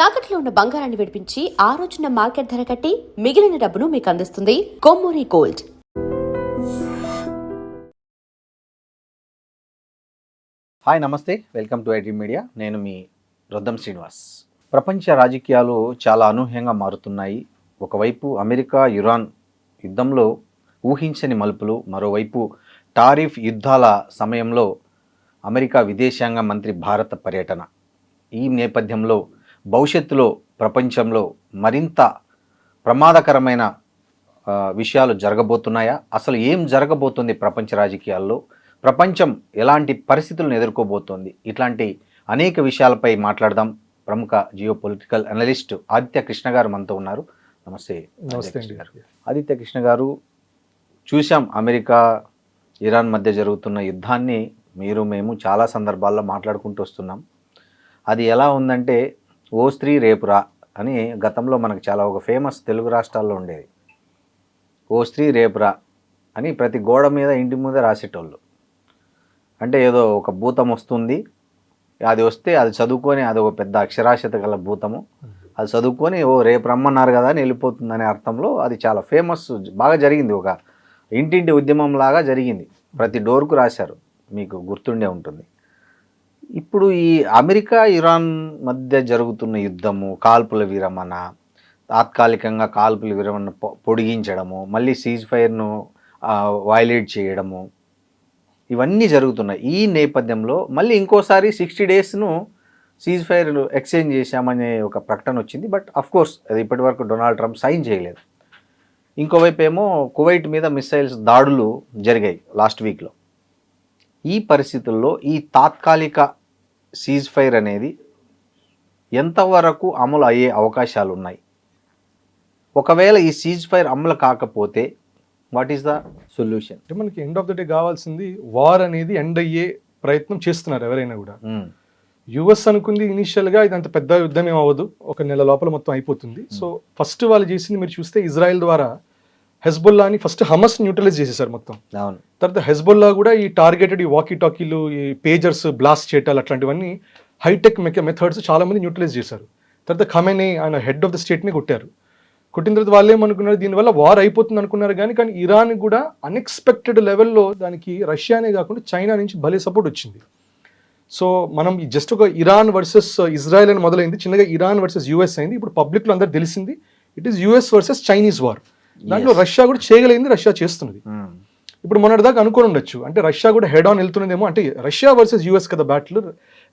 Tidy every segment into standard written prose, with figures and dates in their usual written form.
తాకట్లో ఉన్న బంగారాన్ని విడిపించి ఆ రోజున మార్కెట్ ధర కట్టి మిగిలిన డబ్బును మీకు అందిస్తుంది కొమ్మూరి గోల్డ్. హాయ్, నమస్తే, వెల్కమ్ టు ఐటీ మీడియా. నేను మీ రొద్దం శ్రీనివాస్. ప్రపంచ రాజకీయాలు చాలా అనూహ్యంగా మారుతున్నాయి. ఒకవైపు అమెరికా ఇరాన్ యుద్ధంలో ఊహించని మలుపులు, మరోవైపు టారిఫ్ యుద్ధాల సమయంలో అమెరికా విదేశాంగ మంత్రి భారత పర్యటన. ఈ నేపథ్యంలో భవిష్యత్తులో ప్రపంచంలో మరింత ప్రమాదకరమైన విషయాలు జరగబోతున్నాయా? అసలు ఏం జరగబోతుంది ప్రపంచ రాజకీయాల్లో? ప్రపంచం ఎలాంటి పరిస్థితులను ఎదుర్కోబోతోంది? ఇట్లాంటి అనేక విషయాలపై మాట్లాడదాం. ప్రముఖ geo political analyst Aditya Krishna గారు మనతో ఉన్నారు. నమస్తే. ఆదిత్య కృష్ణ గారు, చూసాం అమెరికా ఇరాన్ మధ్య జరుగుతున్న యుద్ధాన్ని మేము చాలా సందర్భాల్లో మాట్లాడుకుంటూ వస్తున్నాం. అది ఎలా ఉందంటే, ఓ స్త్రీ రేపురా అని గతంలో మనకు చాలా ఒక ఫేమస్ తెలుగు రాష్ట్రాల్లో ఉండేది. ఓ స్త్రీ రేపురా అని ప్రతి గోడ మీద, ఇంటి మీద రాసేటోళ్ళు. అంటే ఏదో ఒక భూతం వస్తుంది, అది వస్తే అది చదువుకొని, అది ఒక పెద్ద అక్షరాస్యత గల భూతము, అది చదువుకొని ఓ రేపు రమ్మన్నారు కదా అని వెళ్ళిపోతుంది అనే అర్థంలో అది చాలా ఫేమస్, బాగా జరిగింది. ఒక ఇంటింటి ఉద్యమం లాగా జరిగింది. ప్రతి డోర్కు రాశారు, మీకు గుర్తుండే ఉంటుంది. ఇప్పుడు ఈ అమెరికా ఇరాన్ మధ్య జరుగుతున్న యుద్ధము, కాల్పుల విరమణ, తాత్కాలికంగా కాల్పుల విరమణ పొడిగించడము, మళ్ళీ సీజ్ ఫైర్ను వయలేట్ చేయడము, ఇవన్నీ జరుగుతున్నాయి. ఈ నేపథ్యంలో మళ్ళీ ఇంకోసారి 60 డేస్ను సీజ్ ఫైర్ ఎక్స్చేంజ్ చేశామనే ఒక ప్రకటన వచ్చింది. బట్ అఫ్కోర్స్ అది ఇప్పటివరకు డొనాల్డ్ ట్రంప్ సైన్ చేయలేదు. ఇంకోవైపు ఏమో కువైట్ మీద మిసైల్స్ దాడులు జరిగాయి లాస్ట్ వీక్లో. ఈ పరిస్థితుల్లో ఈ తాత్కాలిక సీజ్ ఫైర్ అనేది ఎంతవరకు అమలు అయ్యే అవకాశాలు ఉన్నాయి? ఒకవేళ ఈ సీజ్ ఫైర్ అమలు కాకపోతే వాట్ ఈస్ ద సొల్యూషన్? అంటే మనకి ఎండ్ ఆఫ్ ద డే కావాల్సింది వార్ అనేది ఎండ్ అయ్యే ప్రయత్నం చేస్తున్నారు ఎవరైనా కూడా. యుఎస్ అనుకుంది ఇనిషియల్గా ఇది అంత పెద్ద యుద్ధం ఏం అవ్వదు, ఒక నెల లోపల మొత్తం అయిపోతుంది. సో ఫస్ట్ వాళ్ళు చేసింది మీరు చూస్తే, ఇజ్రాయెల్ ద్వారా హెజ్బొల్లాని ఫస్ట్ హమస్ న్యూట్రలైజ్ చేసేసారు మొత్తం. తర్వాత హెజ్బొల్లా కూడా ఈ టార్గెటెడ్ ఈ వాకీ టాకీలు, ఈ పేజర్స్ బ్లాస్ట్ చేయటాలు, అట్లాంటివన్నీ హైటెక్ మెథడ్స్ చాలా మంది న్యూట్రలైజ్ చేశారు. తర్వాత ఖమేనీ ఆయన హెడ్ ఆఫ్ ద స్టేట్ని కొట్టారు. కొట్టిన తర్వాత వాళ్ళు ఏమనుకున్నారు, దీనివల్ల వార్ అయిపోతుంది అనుకున్నారు. కానీ ఇరాన్ కూడా అన్ఎక్స్పెక్టెడ్ లెవెల్లో దానికి రష్యానే కాకుండా చైనా నుంచి భలే సపోర్ట్ వచ్చింది. సో మనం జస్ట్ ఒక ఇరాన్ వర్సెస్ ఇజ్రాయెల్ అని మొదలైంది, చిన్నగా ఇరాన్ వర్సెస్ యూఎస్ అయింది. ఇప్పుడు పబ్లిక్లో అందరు తెలిసింది it is US versus Chinese war. దాంట్లో రష్యా కూడా చేయగలిగింది, రష్యా చేస్తున్నది. ఇప్పుడు మొన్నటిదాకా అనుకుని ఉండొచ్చు, అంటే రష్యా కూడా హెడ్ ఆన్ వెళ్తున్నదేమో, అంటే రష్యా వర్సెస్ యూఎస్ కదా బ్యాటిల్,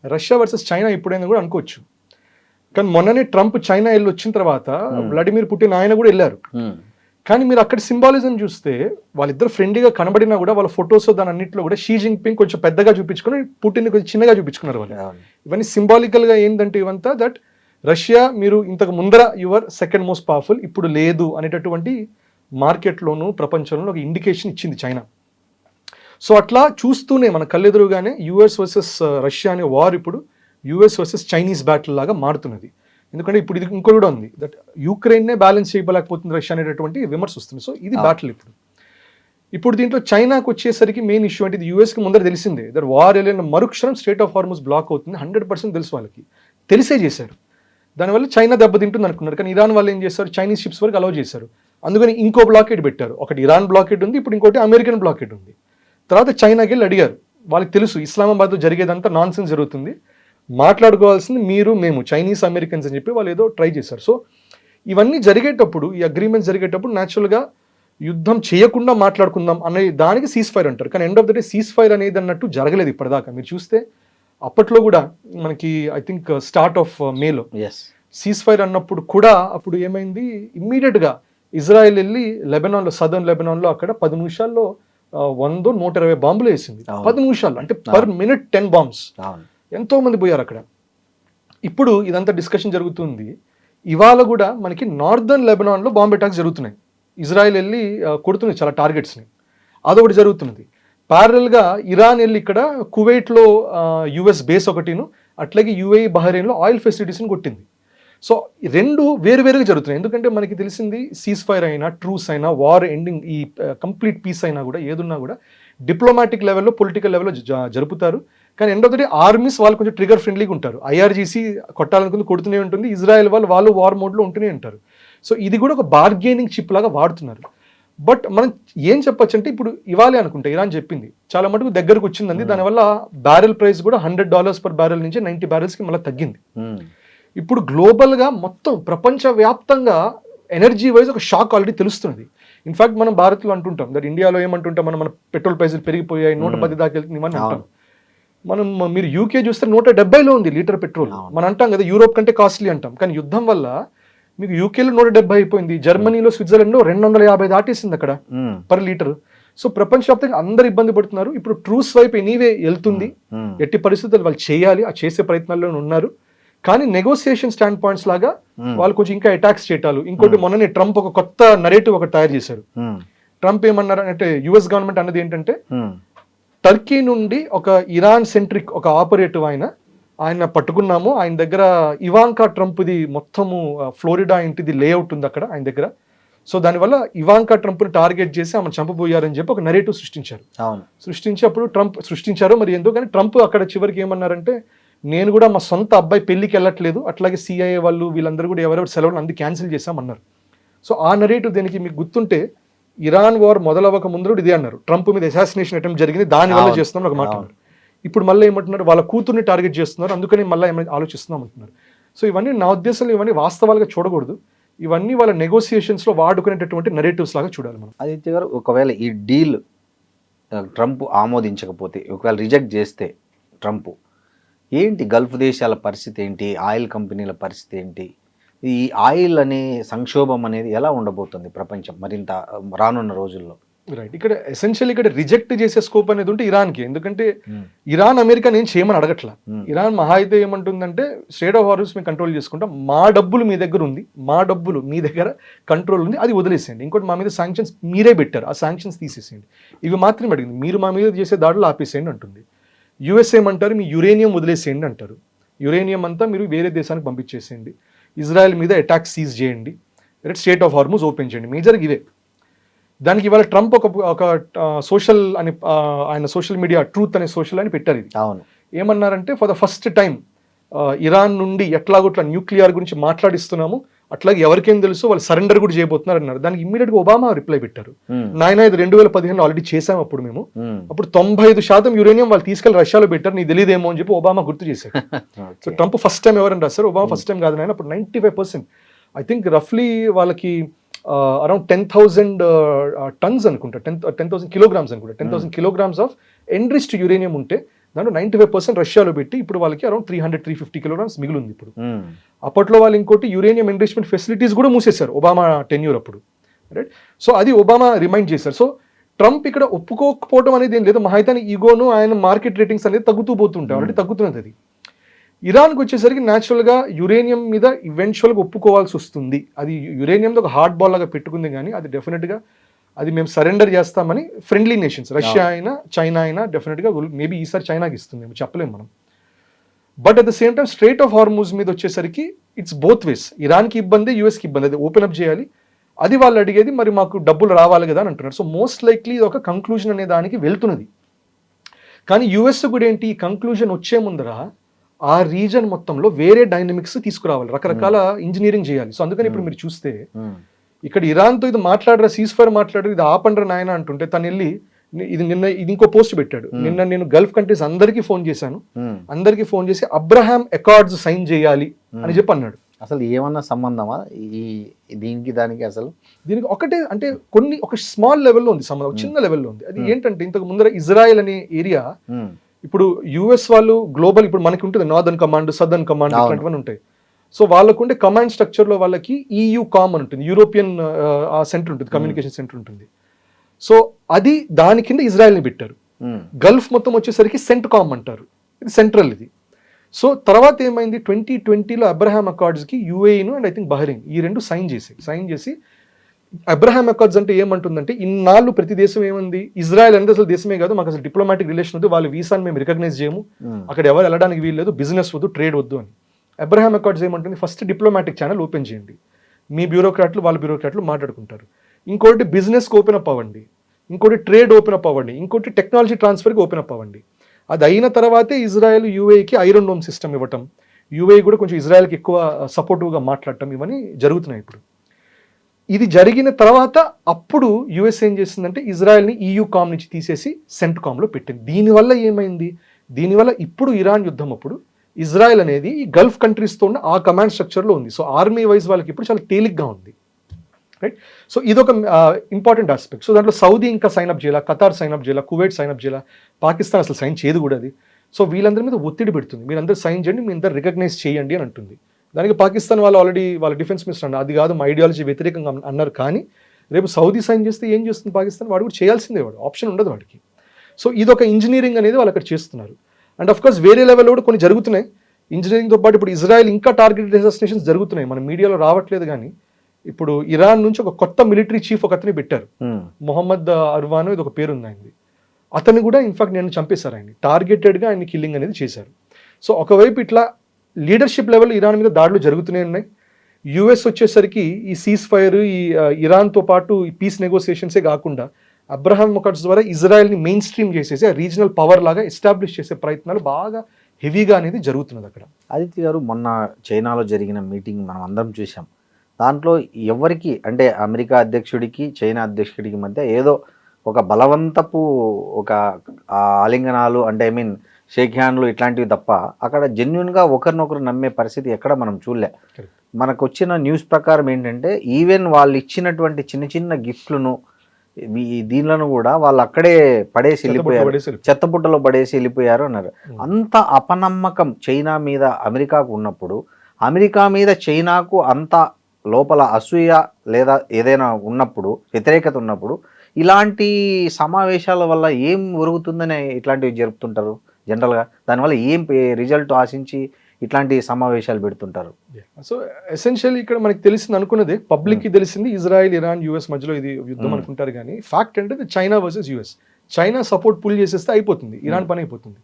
రష్యా వర్సెస్ చైనా ఎప్పుడైనా కూడా అనుకోవచ్చు. కానీ మొన్ననే ట్రంప్ చైనా వెళ్ళి వచ్చిన తర్వాత వ్లాడిమిర్ పుటిన్ ఆయన కూడా వెళ్ళారు. కానీ మీరు అక్కడ సింబాలిజం చూస్తే, వాళ్ళిద్దరు ఫ్రెండ్లీగా కనబడినా కూడా వాళ్ళ ఫొటోస్ దాని అన్నింటిలో కూడా షీ జిన్పింగ్ కొంచెం పెద్దగా చూపించుకుని, పుటిన్ కొంచెం చిన్నగా చూపించుకున్నారు వాళ్ళు. ఇవన్నీ సింబాలికల్గా ఏంటంటే ఇవంతా దట్ రష్యా మీరు ఇంతకు ముందర యువర్ సెకండ్ మోస్ట్ పవర్ఫుల్, ఇప్పుడు లేదు అనేటటువంటి మార్కెట్లోనూ ప్రపంచంలో ఒక ఇండికేషన్ ఇచ్చింది చైనా. సో అట్లా చూస్తూనే మన కళ్ళెదురుగానే యుఎస్ వర్సెస్ రష్యా అనే వార్ ఇప్పుడు యుఎస్ వర్సెస్ చైనీస్ బ్యాటిల్ లాగా మారుతున్నది. ఎందుకంటే ఇప్పుడు ఇది ఇంకో కూడా ఉంది, దట్ యూక్రెయిన్నే బ్యాలెన్స్ చేయలేకపోతుంది రష్యా అనేటటువంటి విమర్శ వస్తుంది. సో ఇది బ్యాటిల్ ఇప్పుడు దీంట్లో చైనాకు వచ్చేసరికి మెయిన్ ఇష్యూ అంటే, ఇది యూఎస్కి ముందర తెలిసిందే, దట్ వార్ వెళ్ళిన మరుక్షణం స్ట్రేట్ ఆఫ్ హార్మస్ బ్లాక్ అవుతుంది, 100% తెలుసు వాళ్ళకి, తెలిసే చేశారు. దానివల్ల చైనా దెబ్బతింటుంది అనుకున్నారు. కానీ ఇరాన్ వాళ్ళు ఏం చేశారు, చైనీస్ షిప్స్ వరకు అలౌ చేశారు. అందుకని ఇంకో బ్లాకెట్ పెట్టారు. ఒకటి ఇరాన్ బ్లాకెట్ ఉంది, ఇప్పుడు ఇంకోటి అమెరికన్ బ్లాకెట్ ఉంది. తర్వాత చైనాకి వెళ్ళి అడిగారు, వాళ్ళకి తెలుసు ఇస్లామాబాద్లో జరిగేదంతా నాన్ సెన్స్ జరుగుతుంది, మాట్లాడుకోవాల్సింది మీరు మేము చైనీస్ అమెరికన్స్ అని చెప్పి వాళ్ళు ఏదో ట్రై చేశారు. సో ఇవన్నీ జరిగేటప్పుడు, ఈ అగ్రిమెంట్స్ జరిగేటప్పుడు న్యాచురల్గా యుద్ధం చేయకుండా మాట్లాడుకుందాం అనే దానికి సీజ్ ఫైర్ అంటారు. కానీ end of the day cease fire అనేది అన్నట్టు జరగలేదు ఇప్పటిదాకా. మీరు చూస్తే అప్పట్లో కూడా మనకి ఐ థింక్ స్టార్ట్ ఆఫ్ మేలో సీజ్ ఫైర్ అన్నప్పుడు కూడా అప్పుడు ఏమైంది, ఇమ్మీడియట్గా ఇజ్రాయెల్ వెళ్ళి లెబనాన్లో, సదర్న్ లెబనాన్లో అక్కడ 10 నిమిషాల్లో 100-120 బాంబులు వేసింది. 10 నిమిషాలు అంటే పర్ మినిట్ 10 బాంబ్స్, ఎంతో మంది పోయారు అక్కడ. ఇప్పుడు ఇదంతా డిస్కషన్ జరుగుతుంది. ఇవాళ కూడా మనకి నార్దర్న్ లెబనాన్లో బాంబ్ అటాక్స్ జరుగుతున్నాయి. ఇజ్రాయెల్ వెళ్ళి కొడుతుంది చాలా టార్గెట్స్ని, అదొకటి జరుగుతున్నది. ప్యారల్గా ఇరాన్ వెళ్ళి ఇక్కడ కువైట్లో యుఎస్ బేస్ ఒకటిను, అట్లాగే యుఏఈ బహ్రెయిన్లో ఆయిల్ ఫెసిలిటీస్ని కొట్టింది. సో రెండు వేరువేరుగా జరుగుతున్నాయి. ఎందుకంటే మనకి తెలిసింది సీజ్ ఫైర్ అయినా, ట్రూస్ అయినా, వార్ ఎండింగ్, ఈ కంప్లీట్ పీస్ అయినా కూడా ఏదున్నా కూడా డిప్లొమాటిక్ లెవెల్లో, పొలిటికల్ లెవెల్లో జరుపుతారు. కానీ end of the day armies వాళ్ళు కొంచెం ట్రిగర్ ఫ్రెండ్లీగా ఉంటారు. ఐఆర్జీసీ కొట్టాలనుకుంది కొడుతూనే ఉంటుంది, ఇజ్రాయెల్ వాళ్ళు వార్ మోడ్లో ఉంటూనే ఉంటారు. సో ఇది కూడా ఒక బార్గెనింగ్ చిప్ లాగా వాడుతున్నారు. బట్ మనం ఏం చెప్పొచ్చు అంటే ఇప్పుడు ఇవ్వాలి అనుకుంటే ఇరాన్ చెప్పింది చాలా మటుకు దగ్గరకు వచ్చిందండి. దానివల్ల బ్యారెల్ ప్రైస్ కూడా $100 per barrel నుంచి 90 barrelsకి మళ్ళీ తగ్గింది. ఇప్పుడు గ్లోబల్గా మొత్తం ప్రపంచవ్యాప్తంగా ఎనర్జీ వైజ్ ఒక షాక్ ఆల్రెడీ తెలుస్తున్నది. ఇన్ఫాక్ట్ మనం భారత్లో అంటుంటాం దట్ ఇండియాలో ఏమంటుంటాం, మన పెట్రోల్ ప్రైసులు పెరిగిపోయాయి, 110 దాకా వెళ్తుంది అని అంటాం. మనం మీరు యూకే చూస్తే 170లో ఉంది లీటర్ పెట్రోల్. మనం అంటాం కదా యూరోప్ కంటే కాస్ట్లీ అంటాం, కానీ యుద్ధం వల్ల మీకు యూకేలో 170 అయిపోయింది, జర్మనీలో స్విట్జర్లాండ్లో 250 దాటేసింది అక్కడ పర్ లీటర్. సో ప్రపంచవ్యాప్తంగా అందరు ఇబ్బంది పడుతున్నారు. ఇప్పుడు ట్రూస్ వైపు ఎనీవే వెళ్తుంది, ఎట్టి పరిస్థితులు వాళ్ళు చేయాలి, ఆ చేసే ప్రయత్నాల్లో ఉన్నారు. కానీ నెగోసియేషన్ స్టాండ్ పాయింట్స్ లాగా వాళ్ళు కొంచెం ఇంకా అటాక్స్ చేయటాలు. ఇంకోటి మొన్ననే ట్రంప్ ఒక కొత్త నరేటివ్ ఒకటి తయారు చేశారు. ట్రంప్ ఏమన్నారు అంటే యుఎస్ గవర్నమెంట్ అన్నది ఏంటంటే టర్కీ నుండి ఒక ఇరాన్ సెంట్రిక్ ఒక ఆపరేటివ్ ఆయన పట్టుకున్నాము, ఆయన దగ్గర ఇవాంకా ట్రంప్ది మొత్తము ఫ్లోరిడా ఇంటిది లేఅవుట్ ఉంది అక్కడ ఆయన దగ్గర. సో దానివల్ల ఇవాంకా ట్రంప్ని టార్గెట్ చేసి ఆమె చంపబోయారని చెప్పి ఒక నెరేటివ్ సృష్టించారు. సృష్టించి అప్పుడు ట్రంప్ సృష్టించారు మరి ఎందుకు, కానీ ట్రంప్ అక్కడ చివరికి ఏమన్నారంటే నేను కూడా మా సొంత అబ్బాయి పెళ్లికి వెళ్ళట్లేదు, అట్లాగే సిఐఏ వాళ్ళు వీళ్ళందరూ కూడా ఎవరెవరు సెలవులు అందుకు క్యాన్సిల్ చేశామన్నారు. సో ఆ నెరేటివ్ దీనికి మీకు గుర్తుంటే ఇరాన్ వార్ మొదలవ్వక ముందు ఇదే అన్నారు, ట్రంప్ మీద అసాసినేషన్ అటెంప్ట్ జరిగింది దానివల్ల చేస్తున్నాం ఒక మాట అన్నారు. ఇప్పుడు మళ్ళీ ఏమంటున్నారు, వాళ్ళ కూతుర్ని టార్గెట్ చేస్తున్నారు, అందుకని మళ్ళీ ఏమైనా ఆలోచిస్తున్నాం అంటున్నారు. సో ఇవన్నీ నా ఉద్దేశంలో ఇవన్నీ వాస్తవాలుగా చూడకూడదు, ఇవన్నీ వాళ్ళ నెగోసియేషన్స్లో వాడుకునేటటువంటి నెరేటివ్స్ లాగా చూడాలి మనం. ఆదిత్య గారు, ఒకవేళ ఈ డీల్ ట్రంప్ ఆమోదించకపోతే, ఒకవేళ రిజెక్ట్ చేస్తే ట్రంప్, ఏంటి గల్ఫ్ దేశాల పరిస్థితి ఏంటి, ఆయిల్ కంపెనీల పరిస్థితి ఏంటి, ఈ ఆయిల్ అనే సంక్షోభం అనేది ఎలా ఉండబోతుంది ప్రపంచం మరింత రానున్న రోజుల్లో? రైట్, ఇక్కడ ఎసెన్షియల్ ఇక్కడ రిజెక్ట్ చేసే స్కోప్ అనేది ఉంటే ఇరాన్కి, ఎందుకంటే ఇరాన్ అమెరికా నేను చేయమని అడగట్లా. ఇరాన్ మహా అయితే ఏమంటుందంటే స్ట్రెయిట్ ఆఫ్ హార్మజ్ మేము కంట్రోల్ చేసుకుంటాం, మా డబ్బులు మీ దగ్గర ఉంది, మా డబ్బులు మీ దగ్గర కంట్రోల్ ఉంది, అది వదిలేసేయండి. ఇంకోటి మా మీద శాంక్షన్స్ మీరే పెట్టారు, ఆ శాంక్షన్స్ తీసేసేయండి, ఇవి మాత్రమే అడిగింది, మీరు మా మీద చేసే దాడులు ఆపేసేయండి అంటుంది. యుఎస్ ఏమంటారు, మీ యురేనియం వదిలేసేయండి అంటారు, యురేనియం అంతా మీరు వేరే దేశానికి పంపించేసేయండి, ఇజ్రాయెల్ మీద అటాక్ సీజ్ చేయండి, స్ట్రెయిట్ ఆఫ్ హార్మజ్ ఓపెన్ చేయండి, మేజర్గా ఇవే. దానికి ఇవాళ ట్రంప్ ఒక సోషల్ అని ఆయన సోషల్ మీడియా ట్రూత్ అనే సోషల్ అని పెట్టారు. ఇది ఏమన్నారంటే for the first time Iran నుండి ఎట్లాగొట్లా న్యూక్లియర్ గురించి మాట్లాడిస్తున్నాము, అట్లాగే ఎవరికేం తెలుసు వాళ్ళు సరెండర్ కూడా చేయబోతున్నారు అన్నారు. దానికి ఇమ్మీడియట్గా ఒబామా రిప్లై పెట్టారు, నాయన ఇది 2015 ఆల్రెడీ చేసాం అప్పుడు మేము, అప్పుడు 95% యురేనియం వాళ్ళు తీసుకెళ్లి రష్యాలో పెట్టారు, నీకు తెలియదేమో అని చెప్పి ఒబామా గుర్తు చేశారు. సో ట్రంప్ ఫస్ట్ టైం ఎవరని రాస్తారు, ఒబామా ఫస్ట్ టైం కాదు నాయన, అప్పుడు 95% ఐ థింక్ రఫ్లీ వాళ్ళకి అరౌండ్ 10,000 టన్స్ అనుకుంటా, 10,000 kilograms అనుకుంటా, 10,000 kilograms ఆఫ్ ఎన్రిచ్డ్ యురేనియం ఉంటే దాంట్లో 95% రష్యాలో పెట్టి ఇప్పుడు వాళ్ళకి అరౌండ్ 300-350 kilograms మిగిలింది ఇప్పుడు. అప్పట్లో వాళ్ళు ఇంకోటి యురేనియం ఎన్రిచ్మెంట్ ఫెసిలిటీస్ కూడా మూసేశారు ఒబామా టెన్యూర్ అప్పుడు, రైట్. సో అది ఒబామా రిమైండ్ చేశారు. సో ట్రంప్ ఇక్కడ ఒప్పుకోకపోవడం అనేది ఏం లేదు, మహైతాని ఈగోను ఆయన మార్కెట్ రేటింగ్స్ అనేది తగ్గుతూ పోతుంటాయి, ఆల్రెడీ తగ్గుతున్నది అది. ఇరాన్కి వచ్చేసరికి న్యాచురల్గా యురేనియం మీద ఈవెన్చువల్గా ఒప్పుకోవాల్సి వస్తుంది, అది యురేనియంలో ఒక హార్డ్ బాల్ లాగా పెట్టుకుంది, కానీ అది డెఫినెట్గా అది మేము సరెండర్ చేస్తామని ఫ్రెండ్లీ నేషన్స్ రష్యా అయినా చైనా అయినా డెఫినెట్గా మేబీ ఈసారి చైనాకి ఇస్తుంది, చెప్పలేము మనం. But at the same time strait of Hormuz మీద వచ్చేసరికి ఇట్స్ బోత్ వేస్, ఇరాన్కి ఇబ్బంది యూఎస్కి ఇబ్బంది, అది ఓపెన్ అప్ చేయాలి, అది వాళ్ళు అడిగేది, మరి మాకు డబ్బులు రావాలి కదా అని అంటున్నారు. సో మోస్ట్ లైక్లీ ఇది ఒక కంక్లూజన్ అనే దానికి వెళ్తున్నది. కానీ యుఎస్ కూడా ఏంటి, ఈ కంక్లూజన్ వచ్చే ముందర ఆ రీజన్ మొత్తంలో వేరే డైనమిక్స్ తీసుకురావాలి, రకరకాల ఇంజనీరింగ్ చేయాలి. సో అందుకని ఇప్పుడు మీరు చూస్తే ఇక్కడ ఇరాన్తో ఇది మాట్లాడరా, సీజ్ ఫైర్ మాట్లాడరు, ఇది ఆపండ్రా నాయన అంటుంటే తను వెళ్ళి ఇది ఇంకో పోస్ట్ పెట్టాడు, నిన్న నేను గల్ఫ్ కంట్రీస్ అందరికీ ఫోన్ చేశాను, అందరికీ ఫోన్ చేసి అబ్రహాం అకార్డ్స్ సైన్ చేయాలి అని చెప్పి అన్నాడు. అసలు ఏమన్నా సంబంధమా ఈ దీనికి దానికి? అసలు దీనికి ఒకటే అంటే ఒక స్మాల్ లెవెల్లో ఉంది సంబంధం, చిన్న లెవెల్లో ఉంది. అది ఏంటంటే ఇంతకు ముందర ఇజ్రాయెల్ అనే ఏరియా, ఇప్పుడు యుఎస్ వాళ్ళు గ్లోబల్ ఇప్పుడు మనకి ఉంటుంది నార్దర్న్ కమాండ్, సదర్న్ కమాండ్ ఇట్లాంటివన్నీ ఉంటాయి. సో వాళ్ళకు ఉండే కమాండ్ స్ట్రక్చర్లో వాళ్ళకి EU కామన్ ఉంటుంది, యూరోపియన్ సెంటర్ ఉంటుంది, కమ్యూనికేషన్ సెంటర్ ఉంటుంది. సో అది దాని కింద ఇజ్రాయెల్ని పెట్టారు. గల్ఫ్ మొత్తం వచ్చేసరికి సెంట్కామ్ అంటారు, ఇది సెంట్రల్ ఇది. సో తర్వాత ఏమైంది, 2020లో అబ్రహాం అకార్డ్స్కి UAE and I think Bahrain ఈ రెండు సైన్ చేసి అబ్రహాం అకార్డ్స్ అంటే ఏమంటుందంటే ఇన్నాళ్ళు ప్రతి దేశం ఏముంది, ఇజ్రాయెల్ అనేది అసలు దేశమే కాదు, మాకు అసలు డిప్లొమాటిక్ రిలేషన్ వద్దు, వాళ్ళ వీసాని మేము రికగ్నైజ్ చేయము, అక్కడ ఎవరు వెళ్ళడానికి వీల్లేదు, బిజినెస్ వద్దు, ట్రేడ్ వద్దు అని. అబ్రహాం అకార్డ్స్ ఏమంటుంది, ఫస్ట్ డిప్లొమాటిక్ ఛానల్ ఓపెన్ చేయండి, మీ బ్యూరోక్రాట్లు వాళ్ళ బ్యూరోక్రాట్లు మాట్లాడుకుంటారు, ఇంకోటి బిజినెస్కి ఓపెన్ అప్ అవ్వండి, ఇంకోటి ట్రేడ్ ఓపెన్ అప్ అవ్వండి, ఇంకోటి టెక్నాలజీ ట్రాన్స్ఫర్కి ఓపెన్ అప్ అవ్వండి. అది అయిన తర్వాతే ఇజ్రాయెల్ యూఏకి ఐరన్ డోమ్ సిస్టమ్ ఇవ్వటం, యూఏఈ కూడా కొంచెం ఇజ్రాయెల్కి ఎక్కువ సపోర్టివ్గా మాట్లాడటం, ఇవన్నీ జరుగుతున్నాయి ఇప్పుడు. ఇది జరిగిన తర్వాత అప్పుడు యుఎస్ ఏం చేసిందంటే ఇజ్రాయెల్ని EU కామ్ నుంచి తీసేసి సెంట్కామ్లో పెట్టింది. దీనివల్ల ఏమైంది, దీనివల్ల ఇప్పుడు ఇరాన్ యుద్ధం అప్పుడు ఇజ్రాయెల్ అనేది ఈ గల్ఫ్ కంట్రీస్తో ఉన్న ఆ కమాండ్ స్ట్రక్చర్లో ఉంది. సో ఆర్మీ వైజ్ వాళ్ళకి ఇప్పుడు చాలా తేలిగ్గా ఉంది, రైట్. సో ఇదొక ఇంపార్టెంట్ ఆస్పెక్ట్. సో దాంట్లో సౌదీ ఇంకా సైన్ అప్ చేయాలా, ఖతార్ సైన్ అప్ చేయాలా, కువైట్ సైన్ అప్ చేయాలా, పాకిస్తాన్ అసలు సైన్ చేయదు కూడా అది. సో వీళ్ళందరి మీద ఒత్తిడి పెడుతుంది, మీరందరూ సైన్ చేయండి, మీ అందరూ రికగ్నైజ్ చేయండి అని అంటుంది. దానికి పాకిస్తాన్ వాళ్ళు ఆల్రెడీ వాళ్ళ డిఫెన్స్ మినిస్టర్ అన్నారు అది కాదు మా ఐడియాలజీ వ్యతిరేకంగా అన్నారు. కానీ రేపు సౌదీ సైన్ చేస్తే ఏం చేస్తుంది పాకిస్తాన్, వాడు కూడా చేయాల్సిందే, వాడు ఆప్షన్ ఉండదు వాడికి. సో ఇదొక ఇంజనీరింగ్ అనేది వాళ్ళు అక్కడ చేస్తున్నారు. అండ్ ఆఫ్ కోర్స్ వేరే లెవెల్లో కూడా కొన్ని జరుగుతున్నాయి ఇంజనీరింగ్తో పాటు. ఇప్పుడు ఇజ్రాయెల్ ఇంకా టార్గెటెడ్ అసాసినేషన్స్ జరుగుతున్నాయి, మన మీడియాలో రావట్లేదు. కానీ ఇప్పుడు ఇరాన్ నుంచి ఒక కొత్త మిలిటరీ చీఫ్ ఒక అతని పెట్టారు, మొహమ్మద్ అర్వానో ఇది ఒక పేరు ఉంది ఆయనది. అతను కూడా ఇన్ఫాక్ట్ నేను చంపేశారు ఆయన్ని, టార్గెటెడ్గా ఆయన కిల్లింగ్ అనేది చేశారు. సో ఒకవైపు ఇట్లా లీడర్షిప్ లెవెల్ ఇరాన్ మీద దాడులు జరుగుతూనే ఉన్నాయి. యుఎస్ వచ్చేసరికి ఈ సీజ్ ఫైర్, ఈ ఇరాన్తో పాటు ఈ పీస్ నెగోసియేషన్సే కాకుండా అబ్రహాం అకార్డ్స్ ద్వారా ఇజ్రాయెల్ని మెయిన్ స్ట్రీమ్ చేసేసి రీజనల్ పవర్ లాగా ఎస్టాబ్లిష్ చేసే ప్రయత్నాలు బాగా హెవీగా అనేది జరుగుతున్నది అక్కడ. ఆదిత్య గారు, మొన్న చైనాలో జరిగిన మీటింగ్ మనం అందరం చూసాం. దాంట్లో ఎవరికి అంటే అమెరికా అధ్యక్షుడికి చైనా అధ్యక్షుడికి మధ్య ఏదో ఒక బలవంతపు ఒక ఆలింగనాలు అంటే షేక్ హ్యాండ్లు ఇట్లాంటివి తప్ప అక్కడ జెన్యున్గా ఒకరినొకరు నమ్మే పరిస్థితి ఎక్కడ మనం చూడలే. మనకు వచ్చిన న్యూస్ ప్రకారం ఏంటంటే ఈవెన్ వాళ్ళు ఇచ్చినటువంటి చిన్న చిన్న గిఫ్ట్లను దీనిలను కూడా వాళ్ళు అక్కడే పడేసి వెళ్ళిపోయారు, చెత్తబుట్టలో పడేసి వెళ్ళిపోయారు అన్నారు. అంత అపనమ్మకం చైనా మీద అమెరికాకు ఉన్నప్పుడు, అమెరికా మీద చైనాకు అంత లోపల అసూయ లేదా ఏదైనా ఉన్నప్పుడు, వ్యతిరేకత ఉన్నప్పుడు ఇలాంటి సమావేశాల వల్ల ఏం ఒరుగుతుందని ఇట్లాంటివి జరుపుతుంటారు జనరల్గా? దానివల్ల ఏం రిజల్ట్ ఆశించి ఇట్లాంటి సమావేశాలు పెడుతుంటారు? సో ఎసెన్షియల్లీ ఇక్కడ మనకి తెలిసింది అనుకున్నదే, పబ్లిక్కి తెలిసింది ఇజ్రాయెల్ ఇరాన్ యుఎస్ మధ్యలో ఇది యుద్ధం అనుకుంటారు. కానీ ఫ్యాక్ట్ అంటే China versus US. China support pull చేసేస్తే అయిపోతుంది, ఇరాన్ పని అయిపోతుంది.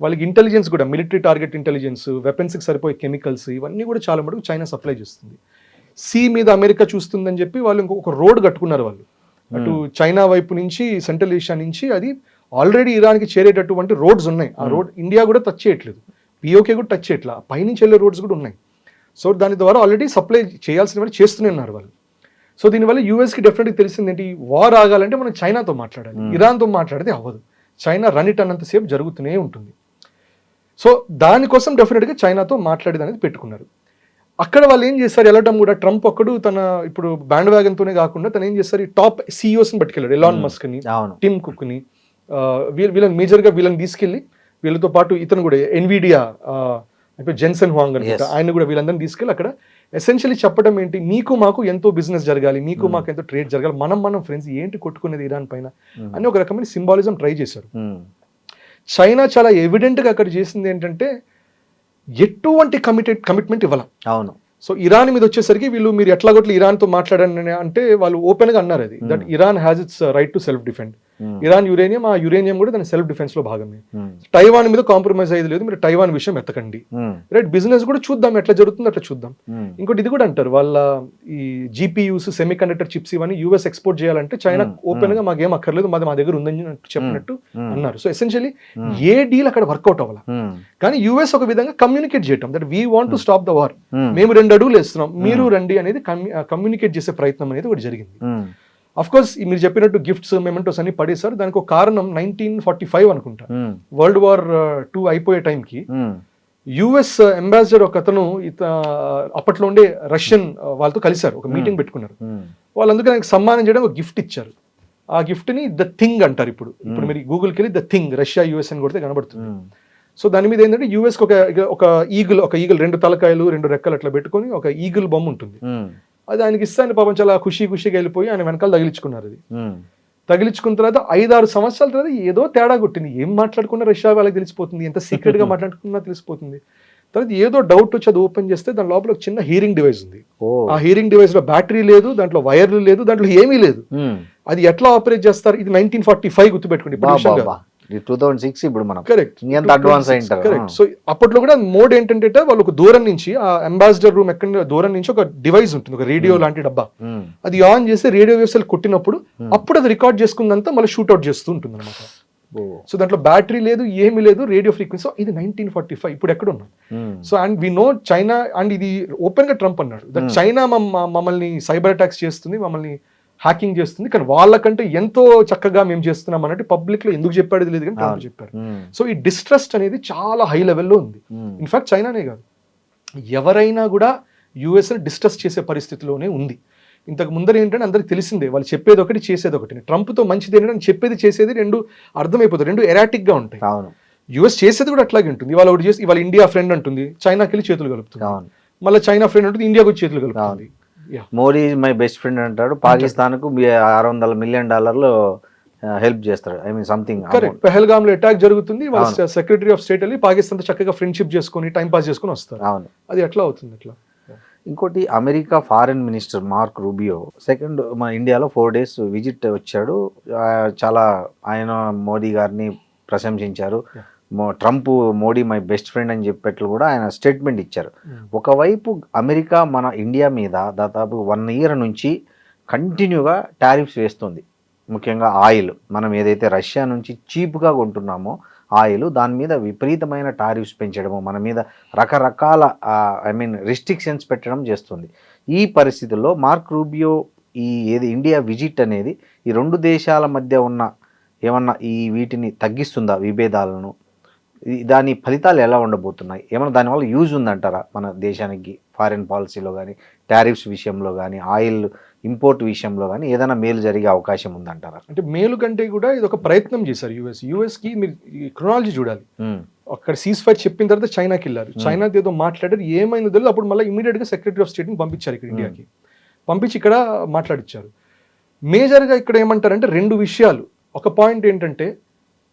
వాళ్ళకి ఇంటెలిజెన్స్ కూడా, మిలిటరీ టార్గెట్ ఇంటెలిజెన్స్, వెపన్స్కి సరిపోయే కెమికల్స్, ఇవన్నీ కూడా చాలా మటుకు చైనా సప్లై చేస్తుంది. సీ మీద అమెరికా చూస్తుందని చెప్పి వాళ్ళు ఇంకొక రోడ్ కట్టుకున్నారు వాళ్ళు, అటు చైనా వైపు నుంచి సెంట్రల్ ఏషియా నుంచి. అది ఆల్రెడీ ఇరాన్కి చేరేటటువంటి రోడ్స్ ఉన్నాయి. ఆ రోడ్ ఇండియా కూడా టచ్ చేయట్లేదు, పిఓకే కూడా టచ్ చేయట్లా, పైనుంచి వెళ్ళే రోడ్స్ కూడా ఉన్నాయి. సో దాని ద్వారా ఆల్రెడీ సప్లై చేయాల్సిన చేస్తూనే ఉన్నారు వాళ్ళు. సో దీనివల్ల యూఎస్కి డెఫినెట్గా తెలిసింది ఏంటి, వార్ ఆగాలంటే మనం చైనాతో మాట్లాడాలి, ఇరాన్తో మాట్లాడితే అవ్వదు. చైనా రన్ ఇట్ అన్నంతసేపు జరుగుతూనే ఉంటుంది. సో దానికోసం డెఫినెట్గా చైనాతో మాట్లాడేది అనేది పెట్టుకున్నారు. అక్కడ వాళ్ళు ఏం చేస్తారు, వెళ్ళటం కూడా ట్రంప్ ఒక్కడు తన ఇప్పుడు బ్యాండ్ వ్యాగన్తోనే కాకుండా తను ఏం చేస్తారు, ఈ టాప్ CEOస్ని పట్టుకెళ్ళాడు, ఎలాన్ మస్క్ని, టిమ్ కుక్ని, వీళ్ళని మేజర్గా వీళ్ళని తీసుకెళ్ళి, వీళ్ళతో పాటు ఇతను కూడా ఎన్విడియా జెన్సన్ హువాంగ్ అనుకుంటా, ఆయన కూడా వీళ్ళందరినీ తీసుకెళ్ళి అక్కడ ఎసెన్షియల్లీ చెప్పడం ఏంటి, మీకు మాకు ఎంతో బిజినెస్ జరగాలి, మీకు మాకు ఎంతో ట్రేడ్ జరగాలి, మనం ఫ్రెండ్స్, ఏంటి కొట్టుకునేది ఇరాన్ పైన అని ఒక రకమైన సింబాలిజం ట్రై చేశారు. చైనా చాలా ఎవిడెంట్గా అక్కడ చేసింది ఏంటంటే ఎటువంటి కమిట్మెంట్ ఇవ్వాలి. అవును. సో ఇరాన్ మీద వచ్చేసరికి వీళ్ళు మీరు ఎట్లాగొట్లు ఇరాన్తో మాట్లాడండి అంటే వాళ్ళు ఓపెన్గా అన్నారు అది, that Iran has its right to self defend. Iran uranium, ఆ యురేనియం కూడా దాని సెల్ఫ్ డిఫెన్స్ లో భాగమే. టైవాన్ మీద కాంప్రమైజ్ అయ్యేది లేదు, మీరు టైవాన్ విషయం ఎత్తకండి, రైట్. బిజినెస్ కూడా చూద్దాం ఎట్లా జరుగుతుందో అట్లా చూద్దాం. ఇంకోటి ఇది కూడా అంటారు, వాళ్ళ ఈ GPUs, సెమీ కండక్టర్ చిప్స్ ఇవన్నీ యూఎస్ ఎక్స్పోర్ట్ చేయాలంటే చైనా ఓపెన్ గా మాకేం అక్కర్లేదు, మా దగ్గర ఉందని చెప్పినట్టు అన్నారు. సో ఎసెన్షియలీ ఏ డీల్ అక్కడ వర్కౌట్ అవ్వాలి. కానీ యూఎస్ ఒక విధంగా కమ్యూనికేట్ చేయటం, that we want to stop the war, మేము 2 అడుగులు వేస్తున్నాం, మీరు రండి అనేది కమ్యూనికేట్ చేసే ప్రయత్నం అనేది ఒకటి జరిగింది. అఫ్ కోర్స్ మీరు చెప్పినట్టు గిఫ్ట్స్, మెమెంటోస్ అన్ని పడేశారు. దానికి ఒక కారణం 1945 అనుకుంటా, వరల్డ్ వార్ 2 అయిపోయే టైంకి యుఎస్ అంబాసిడర్ ఒక అతను అప్పట్లో ఉండే రష్యన్ వాళ్ళతో కలిశారు, ఒక మీటింగ్ పెట్టుకున్నారు. వాళ్ళు అందుకే ఆయనకు సమ్మానం చేయడం ఒక గిఫ్ట్ ఇచ్చారు. ఆ గిఫ్ట్ ని ద థింగ్ అంటారు. ఇప్పుడు మీరు గూగుల్కి వెళ్ళి ద థింగ్ రష్యా యుఎస్ అని కొడితే కనబడుతుంది. సో దాని మీద ఏంటంటే యుఎస్కి ఒక ఈగిల్ 2 తలకాయలు 2 రెక్కలు అట్లా పెట్టుకొని ఒక ఈగిల్ బొమ్మ ఉంటుంది. అది ఆయనకి ఇస్తాను, పాపం చాలా ఖుషిగా వెళ్ళిపోయి ఆయన వెనకాల తగిలించుకున్నారు. అది తగిలించుకున్న తర్వాత 5-6 సంవత్సరాల తర్వాత ఏదో తేడా కొట్టింది. ఏం మాట్లాడుకున్నా రష్యా వాళ్ళకి తెలిసిపోతుంది, ఎంత సీక్రెట్ గా మాట్లాడుకున్నా తెలిసిపోతుంది. తర్వాత ఏదో డౌట్ వచ్చి అది ఓపెన్ చేస్తే దాని లోపల ఒక చిన్న హీరింగ్ డివైస్ ఉంది. ఆ హీరింగ్ డివైస్ లో బ్యాటరీ లేదు, దాంట్లో వైర్లు లేదు, దాంట్లో ఏమీ లేదు. అది ఎట్లా ఆపరేట్ చేస్తారు, ఇది 1945 గుర్తుపెట్టుకోండి. 2006 ఇప్పుడు మనం కరెక్ట్ అడ్వాన్స్ అయ్యింటారు. కరెక్ట్. సో అప్పట్లో కూడా మోడ్ ఏంటంటే వాళ్ళు ఒక దూరం నుంచి ఆ అంబాసిడర్ రూమ్ ఎక్కడ దూరం నుంచి ఒక డివైస్ ఉంటుంది, ఒక రేడియో లాంటి డబ్బా. అది ఆన్ చేస్తే రేడియో వేవ్స్ కొట్టినప్పుడు అప్పుడు అది రికార్డ్ చేసుకుందంతా మళ్ళీ షూట్అవుట్ చేస్తూ ఉంటుంది అనమాట. ఓ. సో దాంట్లో బ్యాటరీ లేదు, ఏమీ లేదు, రేడియో ఫ్రీక్వెన్సీ. ఇది 1945, ఇప్పుడు ఎక్కడ ఉన్నాం? So and we know China, and ఇది ఓపెన్ గా ట్రంప్ అన్నాడు దట్ చైనా మమ్మల్ని సైబర్ అటాక్స్ చేస్తుంది, మమ్మల్ని హ్యాకింగ్ చేస్తుంది, కానీ వాళ్ళకంటే ఎంతో చక్కగా మేము చేస్తున్నాం అన్నట్టు పబ్లిక్ లో ఎందుకు చెప్పాడు లేదు, కానీ ట్రంప్ చెప్పారు. సో ఈ డిస్ట్రస్ట్ అనేది చాలా హై లెవెల్లో ఉంది. ఇన్ఫాక్ట్ చైనానే కాదు, ఎవరైనా కూడా యుఎస్ డిస్ట్రస్ట్ చేసే పరిస్థితిలోనే ఉంది. ఇంతకు ముందర ఏంటంటే అందరికి తెలిసిందే, వాళ్ళు చెప్పేది ఒకటి చేసేది ఒకటి. ట్రంప్తో మంచిది ఏంటంటే చెప్పేది చేసేది రెండు అర్థమైపోతుంది, రెండు ఎరాటిక్ గా ఉంటాయి. యుఎస్ చేసేది కూడా అట్లాగే ఉంటుంది. ఇవాళ ఒకటి చేసి ఇవాళ ఇండియా ఫ్రెండ్ అంటుంది, చైనాకి వెళ్ళి చేతులు కలుపుతుంది. మళ్ళీ చైనా ఫ్రెండ్ ఉంటుంది, ఇండియాకి వచ్చి చేతులు కలుపుతుంది. మోడీ మై బెస్ట్ ఫ్రెండ్ అంటాడు, పాకిస్తాన్ కు $600 మిలియన్ హెల్ప్ చేస్తాడు. I mean something. Correct. Pahalgam లో అటాక్ జరుగుతుంది, వాళ్ళ సెక్రటరీ ఆఫ్ స్టేట్ వెళ్ళి పాకిస్తాన్ తో చక్కగా ఫ్రెండ్షిప్ చేసుకుని టైం పాస్ చేసుకుని వస్తారు. అది ఎట్లా అవుతుంది అట్లా? ఇంకోటి, America foreign minister mark Rubio second మన ఇండియాలో 4 days విజిట్ వచ్చాడు. చాలా ఆయన మోడీ గారిని ప్రశంసించారు. Trump Modi my best friend అని చెప్పేట్లు కూడా ఆయన స్టేట్మెంట్ ఇచ్చారు. ఒకవైపు అమెరికా మన ఇండియా మీద దాదాపు 1 year నుంచి కంటిన్యూగా టారిఫ్స్ వేస్తుంది. ముఖ్యంగా ఆయిల్, మనం ఏదైతే రష్యా నుంచి చీప్గా కొంటున్నామో ఆయిల్, దాని మీద విపరీతమైన టారిఫ్స్ పెంచడము, మన మీద రకరకాల రిస్ట్రిక్షన్స్ పెట్టడం చేస్తుంది. ఈ పరిస్థితుల్లో మార్క్ రూబియో ఇండియా విజిట్ అనేది ఈ 2 దేశాల మధ్య ఉన్న ఏమన్నా వీటిని తగ్గిస్తుందా, విభేదాలను? దాని ఫలితాలు ఎలా ఉండబోతున్నాయి? ఏమన్నా దానివల్ల యూజ్ ఉందంటారా మన దేశానికి? ఫారిన్ పాలసీలో కానీ, టారిఫ్స్ విషయంలో కానీ, ఆయిల్ ఇంపోర్ట్ విషయంలో కానీ ఏదైనా మేలు జరిగే అవకాశం ఉందంటారా? అంటే మేలు కంటే కూడా ఇది ఒక ప్రయత్నం చేశారు యుఎస్కి. మీరు క్రొనాలజీ చూడాలి. అక్కడ సీజ్ ఫైర్ చెప్పిన తర్వాత చైనాకి వెళ్ళారు, చైనా ఏదో మాట్లాడారు, ఏమైందో తెలియదు. అప్పుడు మళ్ళీ ఇమీడియట్ గా సెక్రటరీ ఆఫ్ స్టేట్ని పంపించారు ఇక్కడ ఇండియాకి, పంపించి ఇక్కడ మాట్లాడిచ్చారు. మేజర్గా ఇక్కడ ఏమంటారంటే 2 విషయాలు. ఒక పాయింట్ ఏంటంటే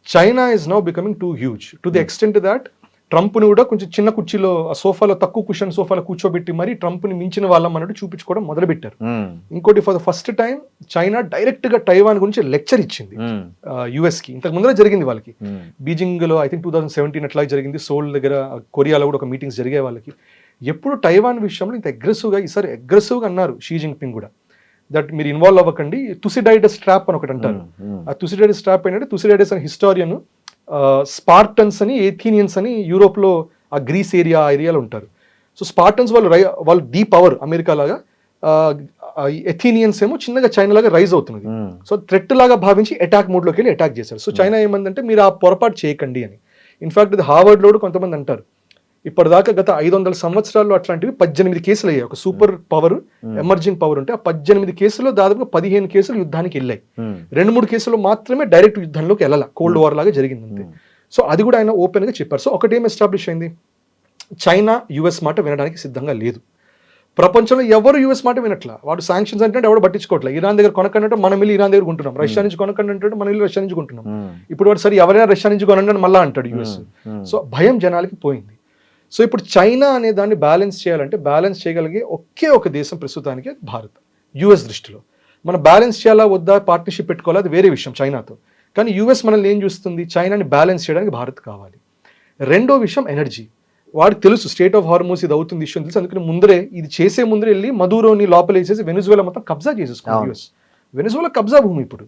China is now becoming too huge to the extent that ట్రంప్ని కూడా కొంచెం చిన్న కుర్చీలో, ఆ సోఫాలో, తక్కువ కుషన్ సోఫాలో కూర్చోబెట్టి మరి ట్రంప్ని మించిన వాళ్ళం అన్నట్టు చూపించుకోవడం మొదలుపెట్టారు. ఇంకోటి, for the first time China direct గా టైవాన్ గురించి లెక్చర్ ఇచ్చింది యుఎస్ కి. ఇంతకు ముందర జరిగింది వాళ్ళకి బీజింగ్ లో, ఐ థింక్ 2017 అట్లా జరిగింది. సోల్ దగ్గర, కొరియాలో కూడా ఒక మీటింగ్స్ జరిగాయి వాళ్ళకి. ఎప్పుడు టైవాన్ విషయంలో ఇంత అగ్రెసివ్గా, ఈసారి అగ్రెసివ్గా అన్నారు షీ జిన్పింగ్ కూడా, దట్ మీరు ఇన్వాల్వ్ అవ్వకండి. తుసిడైడస్ ట్రాప్ అని ఒకటి అంటారు. ఆ తుసిడైడస్ ట్రాప్ ఏంటంటే, తుసిడైడస్ అనే హిస్టారియన్, స్పార్టన్స్ అని, ఏథీనియన్స్ అని యూరోప్లో ఆ గ్రీస్ ఏరియాలో ఉంటారు. సో స్పార్టన్స్ వాళ్ళు డీప్ పవర్ అమెరికా లాగా, ఎథీనియన్స్ ఏమో చిన్నగా చైనా లాగా రైజ్ అవుతుంది. సో థ్రెట్ లాగా భావించి అటాక్ మోడ్లోకి వెళ్ళి అటాక్ చేశారు. సో చైనా ఏమందంటే మీరు ఆ పొరపాటు చేయకండి అని. ఇన్ఫాక్ట్ ఇది హార్వర్డ్లో కూడా కొంతమంది అంటారు, ఇప్పటిదాకా గత 500 సంవత్సరాల్లో అట్లాంటివి 18 కేసులు అయ్యాయి. ఒక సూపర్ పవర్, ఎమర్జింగ్ పవర్ ఉంటే ఆ 18 కేసుల్లో దాదాపుగా 15 కేసులు యుద్ధానికి వెళ్ళాయి. 2-3 కేసులు మాత్రమే డైరెక్ట్ యుద్ధంలోకి వెళ్ళాల, కోల్డ్ వార్ లాగా జరిగింది అంతే. సో అది కూడా ఆయన ఓపెన్ గా చెప్పారు. సో ఒకటేం ఎస్టాబ్లిష్ అయింది, చైనా యుఎస్ మాట వినడానికి సిద్ధంగా లేదు. ప్రపంచంలో ఎవరు యుఎస్ మాట వినట్లా. వాడు శాంక్షన్స్ అంటే ఎవరు పట్టించుకోవట్లేదు. ఇరాన్ దగ్గర కొనకంటే మనం వెళ్ళి ఇరాన్ దగ్గర కొంటున్నాం, రష్యా నుంచి కొనకండి అంటే మనం వెళ్ళి రష్యా నుంచి కొంటున్నాం. ఇప్పుడు వాడు సరే ఎవరైనా రష్యా నుంచి కొనండి అని మళ్ళా అంటాడు యుఎస్. సో భయం జనాలకి పోయింది. సో ఇప్పుడు చైనా అనే దాన్ని బ్యాలెన్స్ చేయాలంటే బ్యాలెన్స్ చేయగలిగే ఒకే ఒక దేశం ప్రస్తుతానికి భారత్. యుఎస్ దృష్టిలో మనం బ్యాలెన్స్ చేయాలా వద్దా, పార్ట్నర్షిప్ పెట్టుకోవాలా, అది వేరే విషయం చైనాతో. కానీ యుఎస్ మనల్ని ఏం చూస్తుంది, చైనాని బ్యాలెన్స్ చేయడానికి భారత్ కావాలి. రెండో విషయం ఎనర్జీ. వాడికి తెలుసు స్టేట్ ఆఫ్ హార్మోస్ ఇది అవుతుంది ఇష్యూ తెలుసు. అందుకని ముందరే ఇది చేసే ముందరే వెళ్ళి మదూరోని లోపల వేసేసి వెనిజువేలా మొత్తం కబ్జా చేసేసుకున్నారు యుఎస్. వెనిజువేలా కబ్జా భూమి, ఇప్పుడు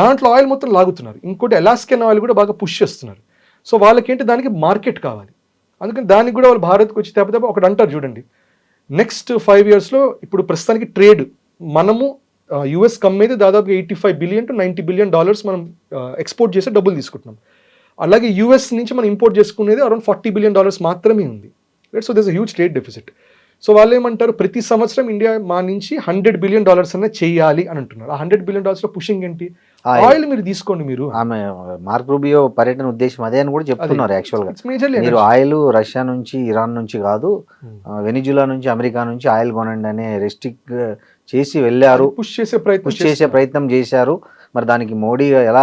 దాంట్లో ఆయిల్ మొత్తం లాగుతున్నారు. ఇంకోటి అలాస్కన్ ఆయిల్ కూడా బాగా పుష్ చేస్తున్నారు. సో వాళ్ళకేంటి, దానికి మార్కెట్ కావాలి. అందుకని దానికి కూడా వాళ్ళు భారత్కి వచ్చి తప్ప ఒకటి అంటారు చూడండి, నెక్స్ట్ 5 yearsలో ఇప్పుడు ప్రస్తుతానికి ట్రేడ్ మనము యుఎస్ కమ్మేది దాదాపు $85 billion to $90 billion మనం ఎక్స్పోర్ట్ చేసే డబ్బులు తీసుకుంటున్నాం. అలాగే యుఎస్ నుంచి మనం ఇంపోర్ట్ చేసుకునేది అరౌండ్ $40 billion మాత్రమే ఉంది. So this a huge trade deficit. So వాళ్ళు ఏమంటారు, ప్రతి సంవత్సరం ఇండియా మా నుంచి $100 billion అన్న చేయాలి అని అంటున్నారు. ఆ $100 billion లో పుషింగ్ ఏంటి, ఆయిల్ మీరు తీసుకోండి. మీరు ఆమె మార్క్ రూబియో పర్యటన ఉద్దేశం అదే అని కూడా చెప్తున్నారు. యాక్చువల్ గా మీరు ఆయిల్ రష్యా నుంచి, ఇరాన్ నుంచి కాదు, వెనిజులా నుంచి, అమెరికా నుంచి ఆయిల్ కొనండి అనే రెస్ట్రిక్ట్ చేసి వెళ్ళారు, పుష్ చేసే ప్రయత్నం చేశారు. మరి దానికి మోడీ ఎలా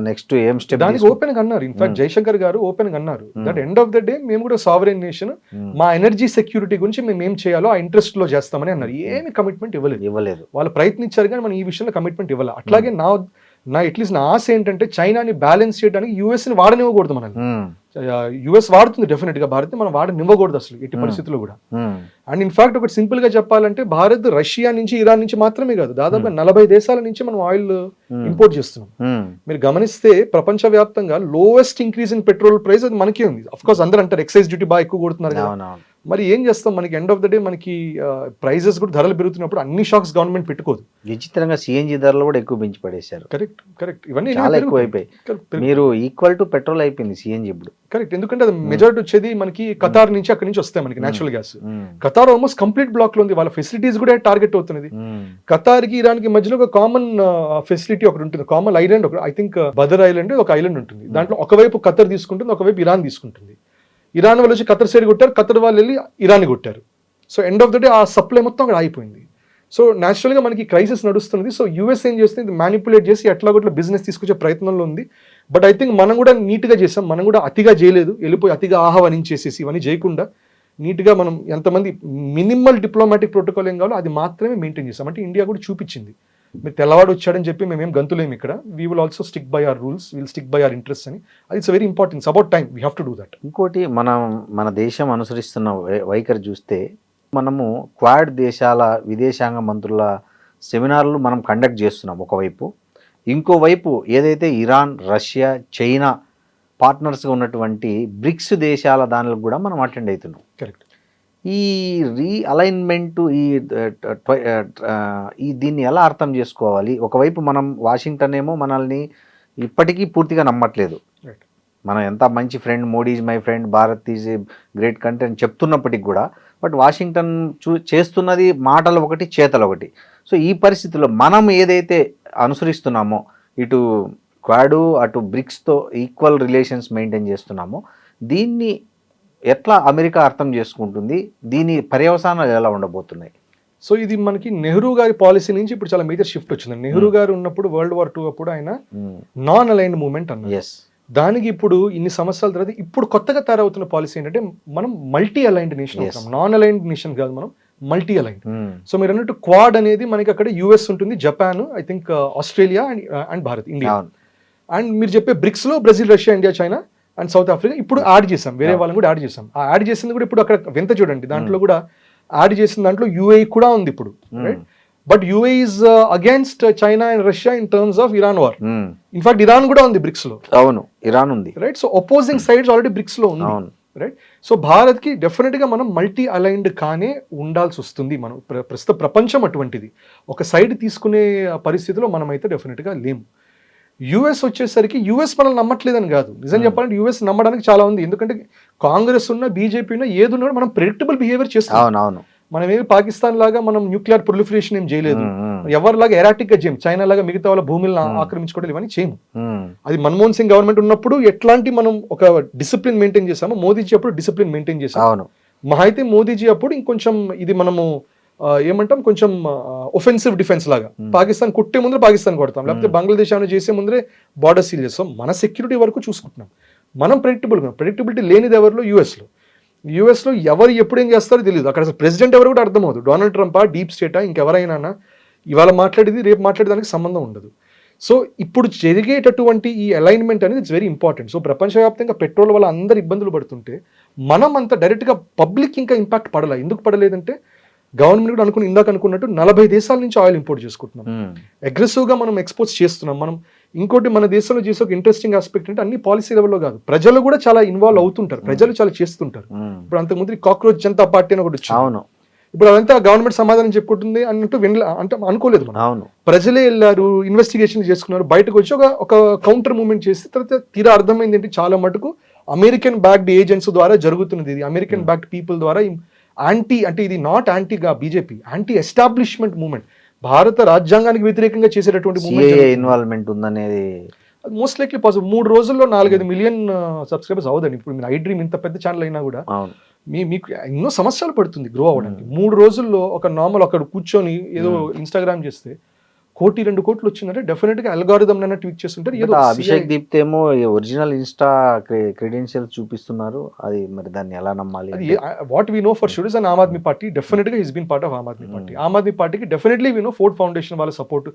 నెక్స్ట్ ఏం స్టెప్, దానికి ఓపెన్ గా అన్నారు. ఇన్ఫాక్ట్ జైశంకర్ గారు ఓపెన్ గా అన్నారు that end of the day మేము కూడా సావరెన్ నేషన్, మా ఎనర్జీ సెక్యూరిటీ గురించి మేము ఏం చేయాలో ఆ ఇంట్రెస్ట్ లో చేస్తామని అన్నారు. ఏమి కమిట్మెంట్ ఇవ్వలేదు. వాళ్ళు ప్రయత్నించారు కానీ మనం ఈ విషయంలో కమిట్మెంట్ ఇవ్వాలి. అట్లాగే నా అట్లీస్ట్ నా ఆశ ఏంటంటే చైనాని బ్యాలెన్స్ చేయడానికి యుఎస్ ని వాడనివ్వకూడదు మనల్ని. యుఎస్ వాడుతుంది డెఫినెట్ గా, భారత్ మనం వాడనివ్వకూడదు అసలు ఎట్టి పరిస్థితుల్లో కూడా. అండ్ ఇన్ఫాక్ట్ ఒకటి సింపుల్ గా చెప్పాలంటే భారత్ రష్యా నుంచి, ఇరాన్ నుంచి మాత్రమే కాదు, దాదాపు 40 దేశాల నుంచి మనం ఆయిల్ ఇంపోర్ట్ చేస్తున్నాం. మీరు గమనిస్తే ప్రపంచ వ్యాప్తంగా lowest increase in petrol price అది మనకే ఉంది. అఫ్ కోర్స్ అందరూ అంటారు ఎక్సైజ్ డ్యూటీ బాగా ఎక్కువ కొడుతున్నారు కదా, మరి ఏం చేస్తాం, మనకి ఎండ్ ఆఫ్ ద డే మనకి ప్రైజెస్ కూడా ధరలు పెరుగుతున్నప్పుడు అన్ని షాక్స్ గవర్నమెంట్ పెట్టుకోదు. విచిత్రంగా సిఎన్జి ధరలు కూడా ఎక్కువ పెంచి పడేశారు. కరెక్ట్ ఇవన్నీ చాలా ఎక్కువ అయిపోయి, మీరు ఈక్వల్ టు పెట్రోల్ అయిపోయింది సిఎన్జి ఇప్పుడు. కరెక్ట్, ఎందుకంటే అది మెజారిటీ వచ్చేది మనకి ఖతార్ నుంచి, అక్కడి నుంచి వస్తాయి మనకి natural gas. Qatar almost complete block లో ఉంది, వాళ్ళ ఫెసిలిటీస్ కూడా టార్గెట్ అవుతున్నది. ఖతార్ కి ఇరాన్ కి మధ్యలో ఒక కామన్ ఫెసిలిటీ ఒకటి ఉంటుంది, కామన్ ఐలాండ్ ఒకటి, ఐ థింక్ బదర్ ఐలాండ్ ఒక ఐలాండ్ ఉంటుంది. దాంట్లో ఒకవైపు ఖతర్ తీసుకుంటుంది, ఒకవైపు ఇరాన్ తీసుకుంటుంది. ఇరాన్ వాళ్ళు వచ్చి ఖతర్ సైడ్ కొట్టారు, ఖతర్ వాళ్ళు వెళ్ళి ఇరాన్ కొట్టారు. So end of the day ఆ సప్లై మొత్తం అక్కడ ఆగిపోయింది. సో న్యాచురల్గా మనకి క్రైసిస్ నడుస్తున్నది. సో యూఎస్ ఏం చేస్తుంది, మ్యానిపులేట్ చేసి ఎట్లా కొట్లా బిజినెస్ తీసుకొచ్చే ప్రయత్నంలో ఉంది. బట్ ఐ థింక్ మనం కూడా నీట్గా చేసాం, మనం కూడా అతిగా చేయలేదు, వెళ్ళిపోయి అతిగా ఆహ్వానించేసేసి ఇవన్నీ చేయకుండా నీట్గా మనం ఎంతమంది మినిమల్ డిప్లొమాటిక్ ప్రోటోకాల్ ఏం కావాలో అది మాత్రమే మెయింటైన్ చేసాం. అంటే ఇండియా కూడా చూపించింది, మీరు తెల్లవాడు వచ్చాడని చెప్పి మేమేం గంతులేము ఇక్కడ, we will also stick by our rules, will stick by our interest అని. అది it's very important, about time we have to do that. ఇంకోటి, మన దేశం అనుసరిస్తున్న వైఖరి చూస్తే మనము క్వాడ్ దేశాల విదేశాంగ మంత్రుల సెమినార్లు మనం కండక్ట్ చేస్తున్నాం ఒకవైపు, ఇంకోవైపు ఏదైతే ఇరాన్, రష్యా, చైనా పార్ట్నర్స్గా ఉన్నటువంటి బ్రిక్స్ దేశాల దానిలో కూడా మనం అటెండ్ అవుతున్నాం. కరెక్ట్. ఈ రీఅలైన్మెంట్, ఈ దీన్ని ఎలా అర్థం చేసుకోవాలి? ఒకవైపు మనం వాషింగ్టన్ ఏమో మనల్ని ఇప్పటికీ పూర్తిగా నమ్మట్లేదు, మనం ఎంత మంచి friend, Modi is my friend, Bharat is a great country అని చెప్తున్నప్పటికి కూడా, బట్ వాషింగ్టన్ చేస్తున్నది మాటలు ఒకటి, చేతలు ఒకటి. సో ఈ పరిస్థితుల్లో మనం ఏదైతే అనుసరిస్తున్నామో, ఇటు క్వాడ్ అటు బ్రిక్స్తో ఈక్వల్ రిలేషన్స్ మెయింటైన్ చేస్తున్నామో, దీన్ని ఎట్లా అమెరికా అర్థం చేసుకుంటుంది, దీని పర్యవసానాలు ఎలా ఉండబోతున్నాయి? సో ఇది మనకి నెహ్రూ గారి పాలసీ నుంచి ఇప్పుడు చాలా మేజర్ షిఫ్ట్ వచ్చింది. నెహ్రూ గారు ఉన్నప్పుడు World War II అప్పుడు ఆయన నాన్ అలైన్డ్ మూవ్మెంట్ అన్నారు. దానికి ఇప్పుడు ఇన్ని సంవత్సరాల తర్వాత ఇప్పుడు కొత్తగా తయారవుతున్న పాలసీ ఏంటంటే మనం మల్టీ అలైన్డ్ నేషన్ అవుతాం. నాన్ అలైన్డ్ నేషన్ కాదు, మనం మల్టీ అలైన్డ్. సో మీరు అన్నట్టు క్వాడ్ అనేది మనకి అక్కడ యుఎస్ ఉంటుంది, Japan, I think Australia and Bharat, India. And మీరు చెప్పే బ్రిక్స్ లో Brazil, Russia, India, China and south Africa ఇప్పుడు యాడ్ చేసాం, వేరే వాళ్ళని కూడా యాడ్ చేసాం. ఆ యాడ్ చేసింది కూడా ఇప్పుడు అక్కడ వింత చూడండి, దాంట్లో కూడా యాడ్ చేసిన దాంట్లో యుఏఈ కూడా ఉంది ఇప్పుడు, right? But UAE is against China and Russia in terms of Iran war. In fact Iran కూడా ఉంది బ్రిక్స్ లో. అవును, ఇరాన్ ఉంది, right? So opposing sides already BRICS లో ఉంది, రైట్? సో భారత్ కి డెఫినెట్ గా మనం మల్టీ అలైన్డ్ కానే ఉండాల్సి వస్తుంది. మనం ప్రస్తుత ప్రపంచం అటువంటిది, ఒక సైడ్ తీసుకునే పరిస్థితిలో మనం అయితే డెఫినెట్ గా లేము. యుఎస్ వచ్చేసరికి యుఎస్ మనల్ని నమ్మట్లేదని కాదు, నిజం చెప్పాలంటే యుఎస్ నమ్మడానికి చాలా ఉంది. ఎందుకంటే కాంగ్రెస్ ఉన్న, బీజేపీ ఉన్న, ఏది ఉన్నా మనం ప్రెడిక్టబుల్ బిహేవియర్ చేస్తాం. మనం ఏమి పాకిస్తాన్ లాగా మనం న్యూక్లియర్ ప్రొలిఫరేషన్ ఏం చేయలేదు, ఎవరిలాగా ఎరాటిక్ గా చేయం, చైనా లాగా మిగతా వాళ్ళ భూములను ఆక్రమించుకోవడం ఇవన్నీ చేయము. అది మన్మోహన్ సింగ్ గవర్నమెంట్ ఉన్నప్పుడు ఎట్లాంటి మనం ఒక డిసిప్లిన్ మెయింటైన్ చేసాము, మోదీజీ అప్పుడు డిసిప్లిన్ మెయింటైన్ చేసాము. మహా అయితే మోదీజీ అప్పుడు ఇంకొంచెం ఇది మనము ఏమంటాం, కొంచెం ఒఫెన్సివ్ డిఫెన్స్ లాగా, పాకిస్తాన్ కొట్టే ముందరే పాకిస్తాన్ కొడతాం, లేకపోతే బంగ్లాదేశ్ ఏమైనా చేసే ముందరే బార్డర్ సీల్ చేస్తాం. మన సెక్యూరిటీ వరకు చూసుకుంటున్నాం, మనం ప్రెడిక్టబిలిటీ లేనిది ఎవరిలో, యుఎస్లో ఎవరు ఎప్పుడు ఏం చేస్తారో తెలియదు. అక్కడ అసలు ప్రెసిడెంట్ ఎవరు కూడా అర్థమవుతుంది, డొనాల్డ్ ట్రంపా, డీప్ స్టేటా, ఇంకెవరైనా ఇవాళ మాట్లాడేది రేపు మాట్లాడేదానికి సంబంధం ఉండదు. సో ఇప్పుడు జరిగేటటువంటి ఈ అలైన్మెంట్ అనేది ఇట్స్ వెరీ ఇంపార్టెంట్. సో ప్రపంచవ్యాప్తంగా పెట్రోల్ వల్ల అందరు ఇబ్బందులు పడుతుంటే మనం అంత డైరెక్ట్గా పబ్లిక్ ఇంకా ఇంపాక్ట్ పడలే. ఎందుకు పడలేదంటే గవర్నమెంట్ కూడా ఇందాక అనుకున్నట్టు 40 దేశాల నుంచి ఆయిల్ ఇంపోర్ట్ చేసుకుంటున్నాం, అగ్రెసివ్గా మనం ఎక్స్పోర్ట్స్ చేస్తున్నాం. మనం ఇంకోటి మన దేశంలో చేసే ఒక ఇంట్రెస్టింగ్ ఆస్పెక్ట్ అంటే అన్ని పాలసీ లెవెల్లో కాదు, ప్రజలు కూడా చాలా ఇన్వాల్వ్ అవుతుంటారు, ప్రజలు చాలా చేస్తుంటారు. ఇప్పుడు అంతకుముందు కాక్రోచ్ జనతా పార్టీ అని ఒకటి వచ్చింది, ఇప్పుడు అదంతా గవర్నమెంట్ సమాధానం చెప్పుకుంటుంది అన్నట్టు అంటే అనుకోలేదు మనం. ప్రజలే వెళ్ళారు, ఇన్వెస్టిగేషన్ చేసుకున్నారు, బయటకు వచ్చి ఒక కౌంటర్ మూవ్మెంట్ చేసి తర్వాత తీరా అర్థమైంది ఏంటి, చాలా మటుకు అమెరికన్ బ్యాక్డ్ ఏజెంట్స్ ద్వారా జరుగుతున్నది, ఇది అమెరికన్ బ్యాక్డ్ పీపుల్ ద్వారా యాంటీ, అంటే ఇది నాట్ యాంటీగా బీజేపీ, యాంటీ ఎస్టాబ్లిష్మెంట్ మూవ్మెంట్, భారత రాజ్యాంగానికి వ్యతిరేకంగా చేసేటటువంటి ఇన్వాల్వ్మెంట్ ఉందనేది మోస్ట్ లైక్లీ పాసిబుల్. 3 రోజుల్లో 4-5 మిలియన్ సబ్స్క్రైబర్స్ అవదండి. ఇప్పుడు మీరు ఐ డ్రీమ్ ఇంత పెద్ద ఛానల్ అయినా కూడా మీకు ఎన్నో సమస్యలు పడుతుంది గ్రో అవ్వడానికి. 3 రోజుల్లో ఒక నార్మల్ అక్కడ కూర్చొని ఏదో ఇన్స్టాగ్రామ్ చేస్తే ₹1-2 కోట్లు వచ్చిందంటే డెఫినెట్ గా అల్గారిథం అన్న ట్వీక్ చేస్తుంటారు. ఏదో అభిషేక్ దీప్తి ఏమో ఒరిజినల్ ఇన్స్టా క్రెడెన్షియల్స్ చూపిస్తున్నారు. అది మరి దాన్ని ఎలా నమ్మాలి? What we know for sure is an Aam Aadmi party. Definite గా he's been part of Aam Aadmi party. ఆమ్ ఆద్మీ పార్టీకి definitely we know Ford Foundation వాళ్ళ సపోర్ట్,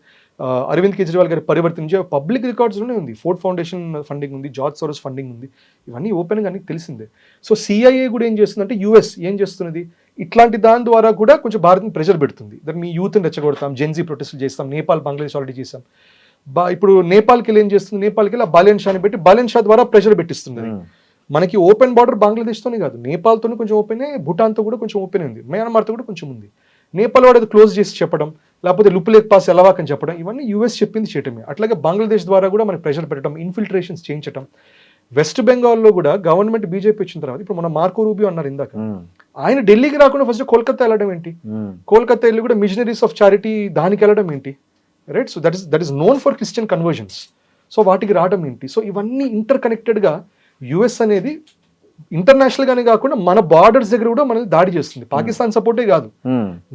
అరవింద్ కేజ్రీవాల్ గారి పరివర్తించే పబ్లిక్ రికార్డ్స్ లోనే ఉంది. ఫోర్డ్ ఫౌండేషన్ ఫండింగ్ ఉంది, జార్జ్ సోరోస్ ఫండింగ్ ఉంది, ఇవన్నీ ఓపెన్ గా తెలిసిందే. సో సిఐఏ కూడా ఏం చేస్తుందంటే, యుఎస్ ఏం చేస్తున్నది, ఇట్లాంటి దాని ద్వారా కూడా కొంచెం భారత్ని ప్రెషర్ పెడుతుంది. దాన్ని మీ యూత్ని రెచ్చగొడతాం, జెన్జీ ప్రొటెస్ట్లు చేస్తాం, నేపాల్ బంగ్లాదేశ్ ఆల్రెడీ చేస్తాం. ఇప్పుడు నేపాల్కి వెళ్ళి ఏం చేస్తుంది, నేపాల్కి వెళ్ళి బాలియన్ షాని పెట్టి బాలియన్ షా ద్వారా ప్రెషర్ పెట్టిస్తుంది. మనకి ఓపెన్ బార్డర్ బంగ్లాదేశ్తోనే కాదు, నేపాల్తోనే కొంచెం ఓపెన్, భూటాన్తో కూడా కొంచెం ఓపెన్ ఉంది, మయన్మార్తో కూడా కొంచెం ఉంది. నేపాల్ వాడు అది క్లోజ్ చేసి చెప్పడం, లేకపోతే లుపులేక్ పాస్ ఎలావాకని చెప్పడం, ఇవన్నీ యూఎస్ చెప్పింది చేయటమే. అట్లాగే బంగ్లాదేశ్ ద్వారా కూడా మనకి ప్రెషర్ పెట్టడం, ఇన్ఫిల్ట్రేషన్స్ చేయించడం. వెస్ట్ బెంగాల్లో కూడా గవర్నమెంట్ బీజేపీ వచ్చిన తర్వాత ఇప్పుడు మన మార్కో రూబియో అన్నారు ఇందాక, ఆయన ఢిల్లీకి రాకుండా ఫస్ట్ కోల్కతా వెళ్ళడం ఏంటి, కోల్కతా వెళ్ళి కూడా మిషనరీస్ ఆఫ్ చారిటీ దానికి వెళ్ళడం ఏంటి, right? So that is known for Christian conversions. So వాటికి రావడం ఏంటి? సో ఇవన్నీ ఇంటర్ కనెక్టెడ్గా యుఎస్ అనేది ఇంటర్నేషనల్ గానే కాకుండా మన బార్డర్స్ దగ్గర కూడా మనల్ని దాడి చేస్తుంది. పాకిస్తాన్ సపోర్టే కాదు,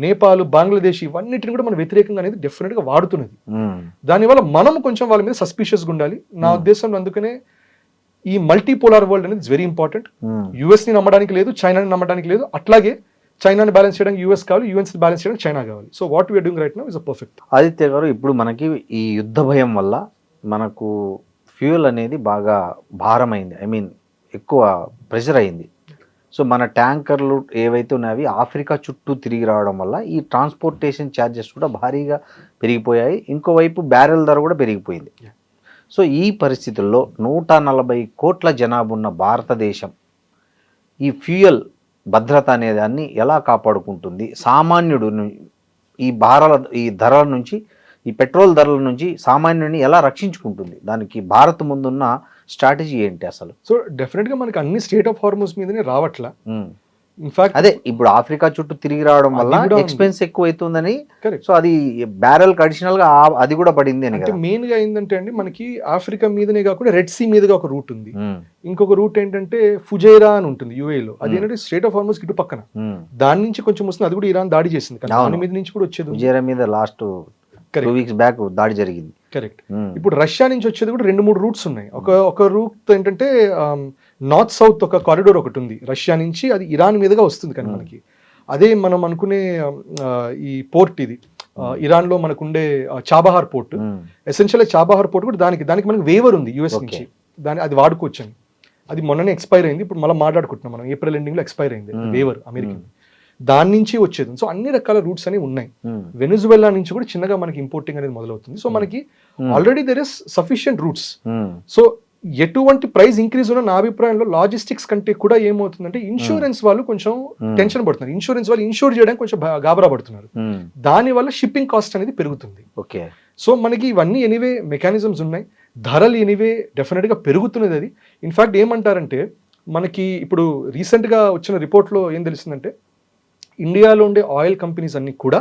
నేపాల్, బంగ్లాదేశ్ ఇవన్నిటిని కూడా మన వ్యతిరేకంగా అనేది డెఫినెట్ గా వాడుతున్నది. దానివల్ల మనం కొంచెం వాళ్ళ మీద సస్పిషియస్గా ఉండాలి నా ఉద్దేశంలో. అందుకనే ఈ మల్టీపోలార్ వరల్డ్ అనేది వెరీ ఇంపార్టెంట్. యుఎస్ ని నమ్మడానికి లేదు, చైనాని నమ్మడానికి లేదు. అట్లాగే చైనాని బ్యాలెన్స్ చేయడానికి యుఎస్ కావాలి, యుఎస్ బ్యాలెన్స్ చేయడానికి చైనా కావాలి. So what we're doing right now is perfect. Aditya garu, ఇప్పుడు మనకి ఈ యుద్ధ భయం వల్ల మనకు ఫ్యూయల్ అనేది బాగా భారమైంది, ఐ మీన్ ఎక్కువ ప్రెషర్ అయింది. సో మన ట్యాంకర్లు ఏవైతే ఉన్నాయో ఆఫ్రికా చుట్టూ తిరిగి రావడం వల్ల ఈ ట్రాన్స్పోర్టేషన్ ఛార్జెస్ కూడా భారీగా పెరిగిపోయాయి. ఇంకోవైపు బ్యారెల్ ధర కూడా పెరిగిపోయింది. సో ఈ పరిస్థితుల్లో 140 కోట్ల జనాభా ఉన్న భారతదేశం ఈ ఫ్యూయల్ భద్రత అనే దాన్ని ఎలా కాపాడుకుంటుంది? సామాన్యుడు ఈ ధరల నుంచి, ఈ పెట్రోల్ ధరల నుంచి సామాన్యుడిని ఎలా రక్షించుకుంటుంది? దానికి భారత్ ముందున్న స్ట్రాటజీ ఏంటి అసలు? సో డెఫినెట్గా మనకి అన్ని స్టేట్ ఆఫ్ హార్మోన్స్ మీదనే రావట్లా. ఇన్ఫాక్ట్ అదే ఇప్పుడు ఆఫ్రికా చుట్టూ తిరిగి రావడం వల్ల ఎక్స్పెన్స్ ఎక్కువ అవుతుందని, సో అది బ్యారెల్ అడిషనల్ గా అది కూడా పడింది అని. అంటే మెయిన్ గా ఏంటంటే అండి, మనకి ఆఫ్రికా మీదనే కాకుండా రెడ్ సీ మీదుగా ఒక రూట్ ఉంది. ఇంకొక రూట్ ఏంటంటే ఫుజైరా అని ఉంటుంది యుఏలో, అది ఏంటంటే స్టేట్ ఆఫ్ హార్మోస్ ఇటు పక్కన, దాని నుంచి కొంచెం వస్తుంది. అది కూడా ఇరాన్ దాడి చేసింది, దాని మీద నుంచి కూడా వచ్చేది. ఫుజైరా మీద లాస్ట్ 2 వీక్స్ బ్యాక్ దాడి జరిగింది. కరెక్ట్. ఇప్పుడు రష్యా నుంచి వచ్చేది కూడా 2-3 రూట్స్ ఉన్నాయి. ఒక రూట్ ఏంటంటే నార్త్ సౌత్ ఒక కారిడోర్ ఒకటి ఉంది రష్యా నుంచి, అది ఇరాన్ మీదుగా వస్తుంది. కానీ మనకి అదే మనం అనుకునే ఈ పోర్ట్ ఇది ఇరాన్ లో మనకుండే Chabahar port, essential Chabahar port కూడా దానికి మనకి వేవర్ ఉంది యూఎస్ నుంచి, అది వాడుకోవచ్చు అని. అది మొన్ననే ఎక్స్పైర్ అయింది. ఇప్పుడు మళ్ళీ మాట్లాడుకుంటున్నాం మనం, ఏప్రిల్ ఎండింగ్ లో ఎక్స్పైర్ అయింది వేవర్ అమెరికన్. దాని నుంచి వచ్చేది. సో అన్ని రకాల రూట్స్ అనేవి ఉన్నాయి. వెనిజువెలా నుంచి కూడా చిన్నగా మనకి ఇంపోర్టింగ్ అనేది మొదలవుతుంది. సో మనకి already there is sufficient roots. So ఎటువంటి ప్రైస్ ఇంక్రీజ్ ఉన్న నా అభిప్రాయంలో లాజిస్టిక్స్ కంటే కూడా ఏమవుతుందంటే ఇన్సూరెన్స్ వాళ్ళు కొంచెం టెన్షన్ పడుతున్నారు. ఇన్సూరెన్స్ వాళ్ళు ఇన్సూర్ చేయడానికి కొంచెం గాబరా పడుతున్నారు. దాని వల్ల షిప్పింగ్ కాస్ట్ అనేది పెరుగుతుంది. ఓకే. సో మనకి ఇవన్నీ ఎనీవే మెకానిజమ్స్ ఉన్నాయి. ధరలు ఎనీవే డెఫినెట్ గా పెరుగుతున్నది. అది ఇన్ఫాక్ట్ ఏమంటారంటే, మనకి ఇప్పుడు రీసెంట్ గా వచ్చిన రిపోర్ట్ లో ఏం తెలిసిందంటే, ఇండియాలో ఉండే ఆయిల్ కంపెనీస్ అన్ని కూడా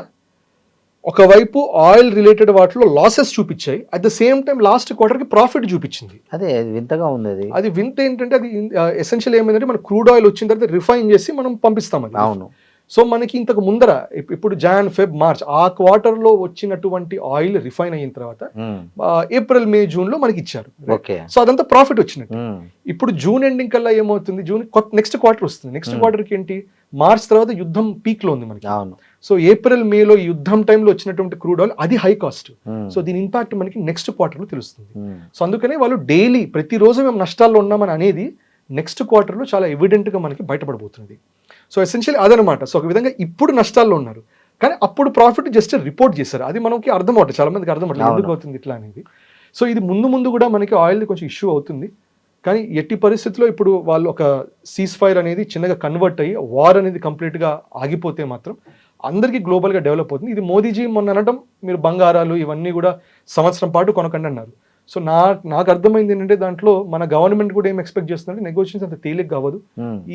ఒకవైపు ఆయిల్ రిలేటెడ్ వాటిలో లాసెస్ చూపించాయి, at the same time last క్వార్టర్కి ప్రాఫిట్ చూపించింది. అదే వింతగా ఉంది. అది వింత ఏంటంటే, అది ఎసెన్షియల్ ఏమైందంటే, మన క్రూడ్ ఆయిల్ వచ్చిన తర్వాత రిఫైన్ చేసి మనం పంపిస్తాం అది. అవును. సో మనకి ఇంతకు ముందర ఇప్పుడు జాన్, ఫెబ్, మార్చ్ ఆ క్వార్టర్ లో వచ్చినటువంటి ఆయిల్ రిఫైన్ అయిన తర్వాత ఏప్రిల్, మే, జూన్ లో మనకి ఇచ్చారు. సో అదంతా ప్రాఫిట్ వచ్చినట్టు. ఇప్పుడు జూన్ ఎండింగ్ కల్లా ఏమవుతుంది, జూన్ నెక్స్ట్ క్వార్టర్ వస్తుంది. నెక్స్ట్ క్వార్టర్కి ఏంటి, మార్చ్ తర్వాత యుద్ధం పీక్ లో ఉంది మనకి. సో ఏప్రిల్, మేలో యుద్ధం టైంలో వచ్చినటువంటి క్రూడ్ ఆయిల్ అది హై కాస్ట్. సో దీని ఇంపాక్ట్ మనకి నెక్స్ట్ క్వార్టర్ లో తెలుస్తుంది. సో అందుకనే వాళ్ళు డైలీ ప్రతిరోజు మేము నష్టాల్లో ఉన్నామని అనేది నెక్స్ట్ క్వార్టర్ లో చాలా ఎవిడెంట్ గా మనకి బయటపడబోతుంది. సో ఎసెన్షియల్ అదనమాట. సో ఒక విధంగా ఇప్పుడు నష్టాల్లో ఉన్నారు, కానీ అప్పుడు ప్రాఫిట్ జస్ట్ రిపోర్ట్ చేశారు. అది మనకి అర్థం అవుతుంది, చాలా మందికి అర్థం అవుతుంది ఎందుకు అవుతుంది ఇట్లా అనేది. సో ఇది ముందు కూడా మనకి ఆయిల్ కొంచెం ఇష్యూ అవుతుంది. కానీ ఎట్టి పరిస్థితుల్లో ఇప్పుడు వాళ్ళు ఒక సీజ్ ఫైర్ అనేది చిన్నగా కన్వర్ట్ అయ్యి వార్ అనేది కంప్లీట్గా ఆగిపోతే మాత్రం అందరికీ గ్లోబల్గా డెవలప్ అవుతుంది. ఇది మోదీజీ మొన్న అనడం, మీరు బంగారాలు ఇవన్నీ కూడా సంవత్సరం పాటు కొనకండి అన్నారు. సో నాకు అర్థమైంది ఏంటంటే, దాంట్లో మన గవర్నమెంట్ కూడా ఏం ఎక్స్పెక్ట్ చేస్తుందంటే, నెగోషియేషన్స్ అంత తేలిక అవ్వదు.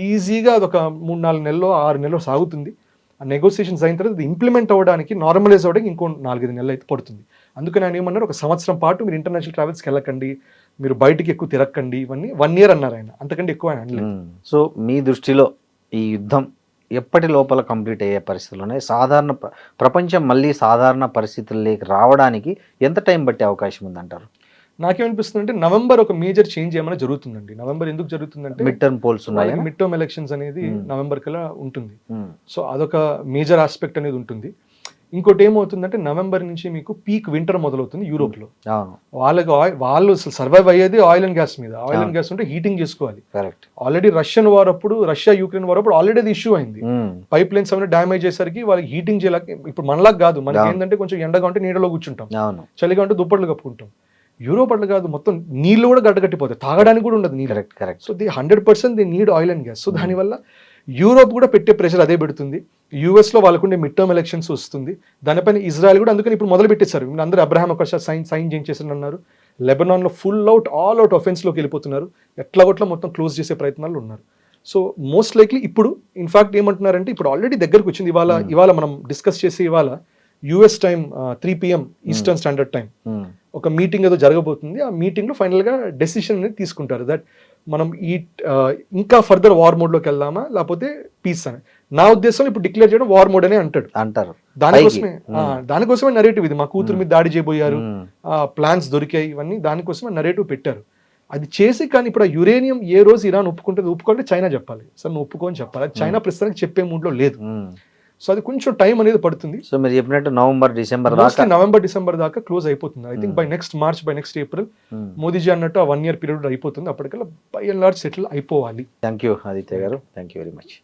ఈజీగా అదొక 3-4 నెలలో 6 నెలలో సాగుతుంది. ఆ నెగోషియేషన్స్ అయిన తర్వాత ఇంప్లిమెంట్ అవ్వడానికి, నార్మలైజ్ అవ్వడానికి ఇంకో 4-5 నెలలు అయితే పడుతుంది. అందుకని ఆయన ఏమన్నారు, ఒక సంవత్సరం పాటు మీరు ఇంటర్నేషనల్ ట్రావెల్స్కి వెళ్ళకండి, మీరు బయటికి ఎక్కువ తిరగకండి, ఇవన్నీ 1 year అన్నారు ఆయన, అంతకంటే ఎక్కువ ఆయన అనలేదు. సో మీ దృష్టిలో ఈ యుద్ధం ఎప్పటి లోపల కంప్లీట్ అయ్యే పరిస్థితులు ఉన్నాయి? ప్రపంచం మళ్ళీ సాధారణ పరిస్థితుల్లోకి రావడానికి ఎంత టైం పట్టే అవకాశం ఉందంటారు? నాకేమనిపిస్తుంది అంటే నవంబర్ ఒక మేజర్ చేంజ్ ఏమైనా జరుగుతుందండి. నవంబర్ ఎందుకు జరుగుతుందంటే మిడ్ టర్మ్ పోల్స్ ఉన్నాయి, మిడ్ టర్మ్ ఎలక్షన్స్ అనేది నవంబర్ కల్లా ఉంటుంది. సో అదొక మేజర్ ఆస్పెక్ట్ అనేది ఉంటుంది. ఇంకోటి ఏమవుతుందంటే నవంబర్ నుంచి మీకు పీక్ వింటర్ మొదలవుతుంది యూరోప్లో. వాళ్ళు అసలు సర్వైవ్ అయ్యేది ఆయిల్ అండ్ గ్యాస్ మీద. ఆయిల్ అండ్ గ్యాస్ ఉంటే హీటింగ్ చేసుకోవాలి. ఆల్రెడీ రష్యన్ వార్ అప్పుడు, రష్యా యూక్రెయిన్ వార్ అప్పుడు ఆల్రెడీ అది ఇష్యూ అయింది. పైప్ లైన్స్ అవన్నీ డ్యామేజ్ అయ్యేసరికి వాళ్ళకి హీటింగ్ చేయలేక, ఇప్పుడు మనలాగా కాదు, మనకి ఏంటంటే కొంచెం ఎండగా ఉంటే నీడలో కూర్చుంటాం, చలిగా ఉంటే దుప్పట్లు కప్పుకుంటాం. యూరోప్ అట్లా కాదు, మొత్తం నీళ్ళు కూడా గడ్డగట్టిపోతాయి, తాగడానికి కూడా ఉండదు నీళ్ళు. So 100% they need oil and gas. So దానివల్ల యూరోప్ కూడా పెట్టే ప్రెషర్ అదే పెడుతుంది. యూఎస్లో వాళ్ళకుండే మిడ్ టర్మ్ ఎలక్షన్స్ వస్తుంది, దానిపైన ఇజ్రాయెల్ కూడా అందుకని ఇప్పుడు మొదలు పెట్టేశారు. అందరూ అబ్రహాం అకాష్ సైన్ చేసేసారు అన్నారు. లెబనాన్లో ఆల్ అవుట్ ఒఫెన్స్లోకి వెళ్ళిపోతున్నారు. ఎట్లాగొట్లా మొత్తం క్లోజ్ చేసే ప్రయత్నాలు ఉన్నారు. సో మోస్ట్ లైక్లీ ఇప్పుడు ఇన్ఫాక్ట్ ఏమంటున్నారంటే ఇప్పుడు ఆల్రెడీ దగ్గరకు వచ్చింది. ఇవాళ మనం డిస్కస్ చేసి ఇవాళ US time 3 PM eastern standard time ఒక మీటింగ్ ఏదో జరగబోతుంది. ఆ మీటింగ్లో ఫైనల్గా డెసిషన్ అనేది తీసుకుంటారు దట్ మనం ఇంకా ఫర్దర్ వార్ మోడ్లోకి వెళ్దామా లేకపోతే పీస్ అని. నా ఉద్దేశంలో ఇప్పుడు డిక్లేర్ చేయడం వార్ మోడ్ అనే అంటారు. దానికోసమే నరేటివ్ ఇది. మా కూతురు మీద దాడి చేయబోయారు, ప్లాన్స్ దొరికాయి, ఇవన్నీ దానికోసమే నరేటివ్ పెట్టారు. అది చేసి కానీ ఇప్పుడు ఆ యురేనియం ఏ రోజు ఇరాన్ ఒప్పుకుంటే చైనా చెప్పాలి, సార్ నువ్వు ఒప్పుకొని చెప్పాలి. అది చైనా ప్రస్తుతానికి చెప్పే మూడ్లో లేదు. సో అది కొంచెం టైం అనేది పడుతుంది. సో మీరు చెప్పినట్టు నవంబర్ డిసెంబర్ దాకా క్లోజ్ అయిపోతుంది. I think by next March, by next April Modiji అన్నట్టు ఆ 1 year పీరియడ్ అయిపోతుంది. అప్పటికల్లా బై అండ్ లార్జ్ సెటిల్ అయిపోవాలి. థ్యాంక్ యూ ఆదిత్య గారు, థ్యాంక్ యూ వెరీ మచ్.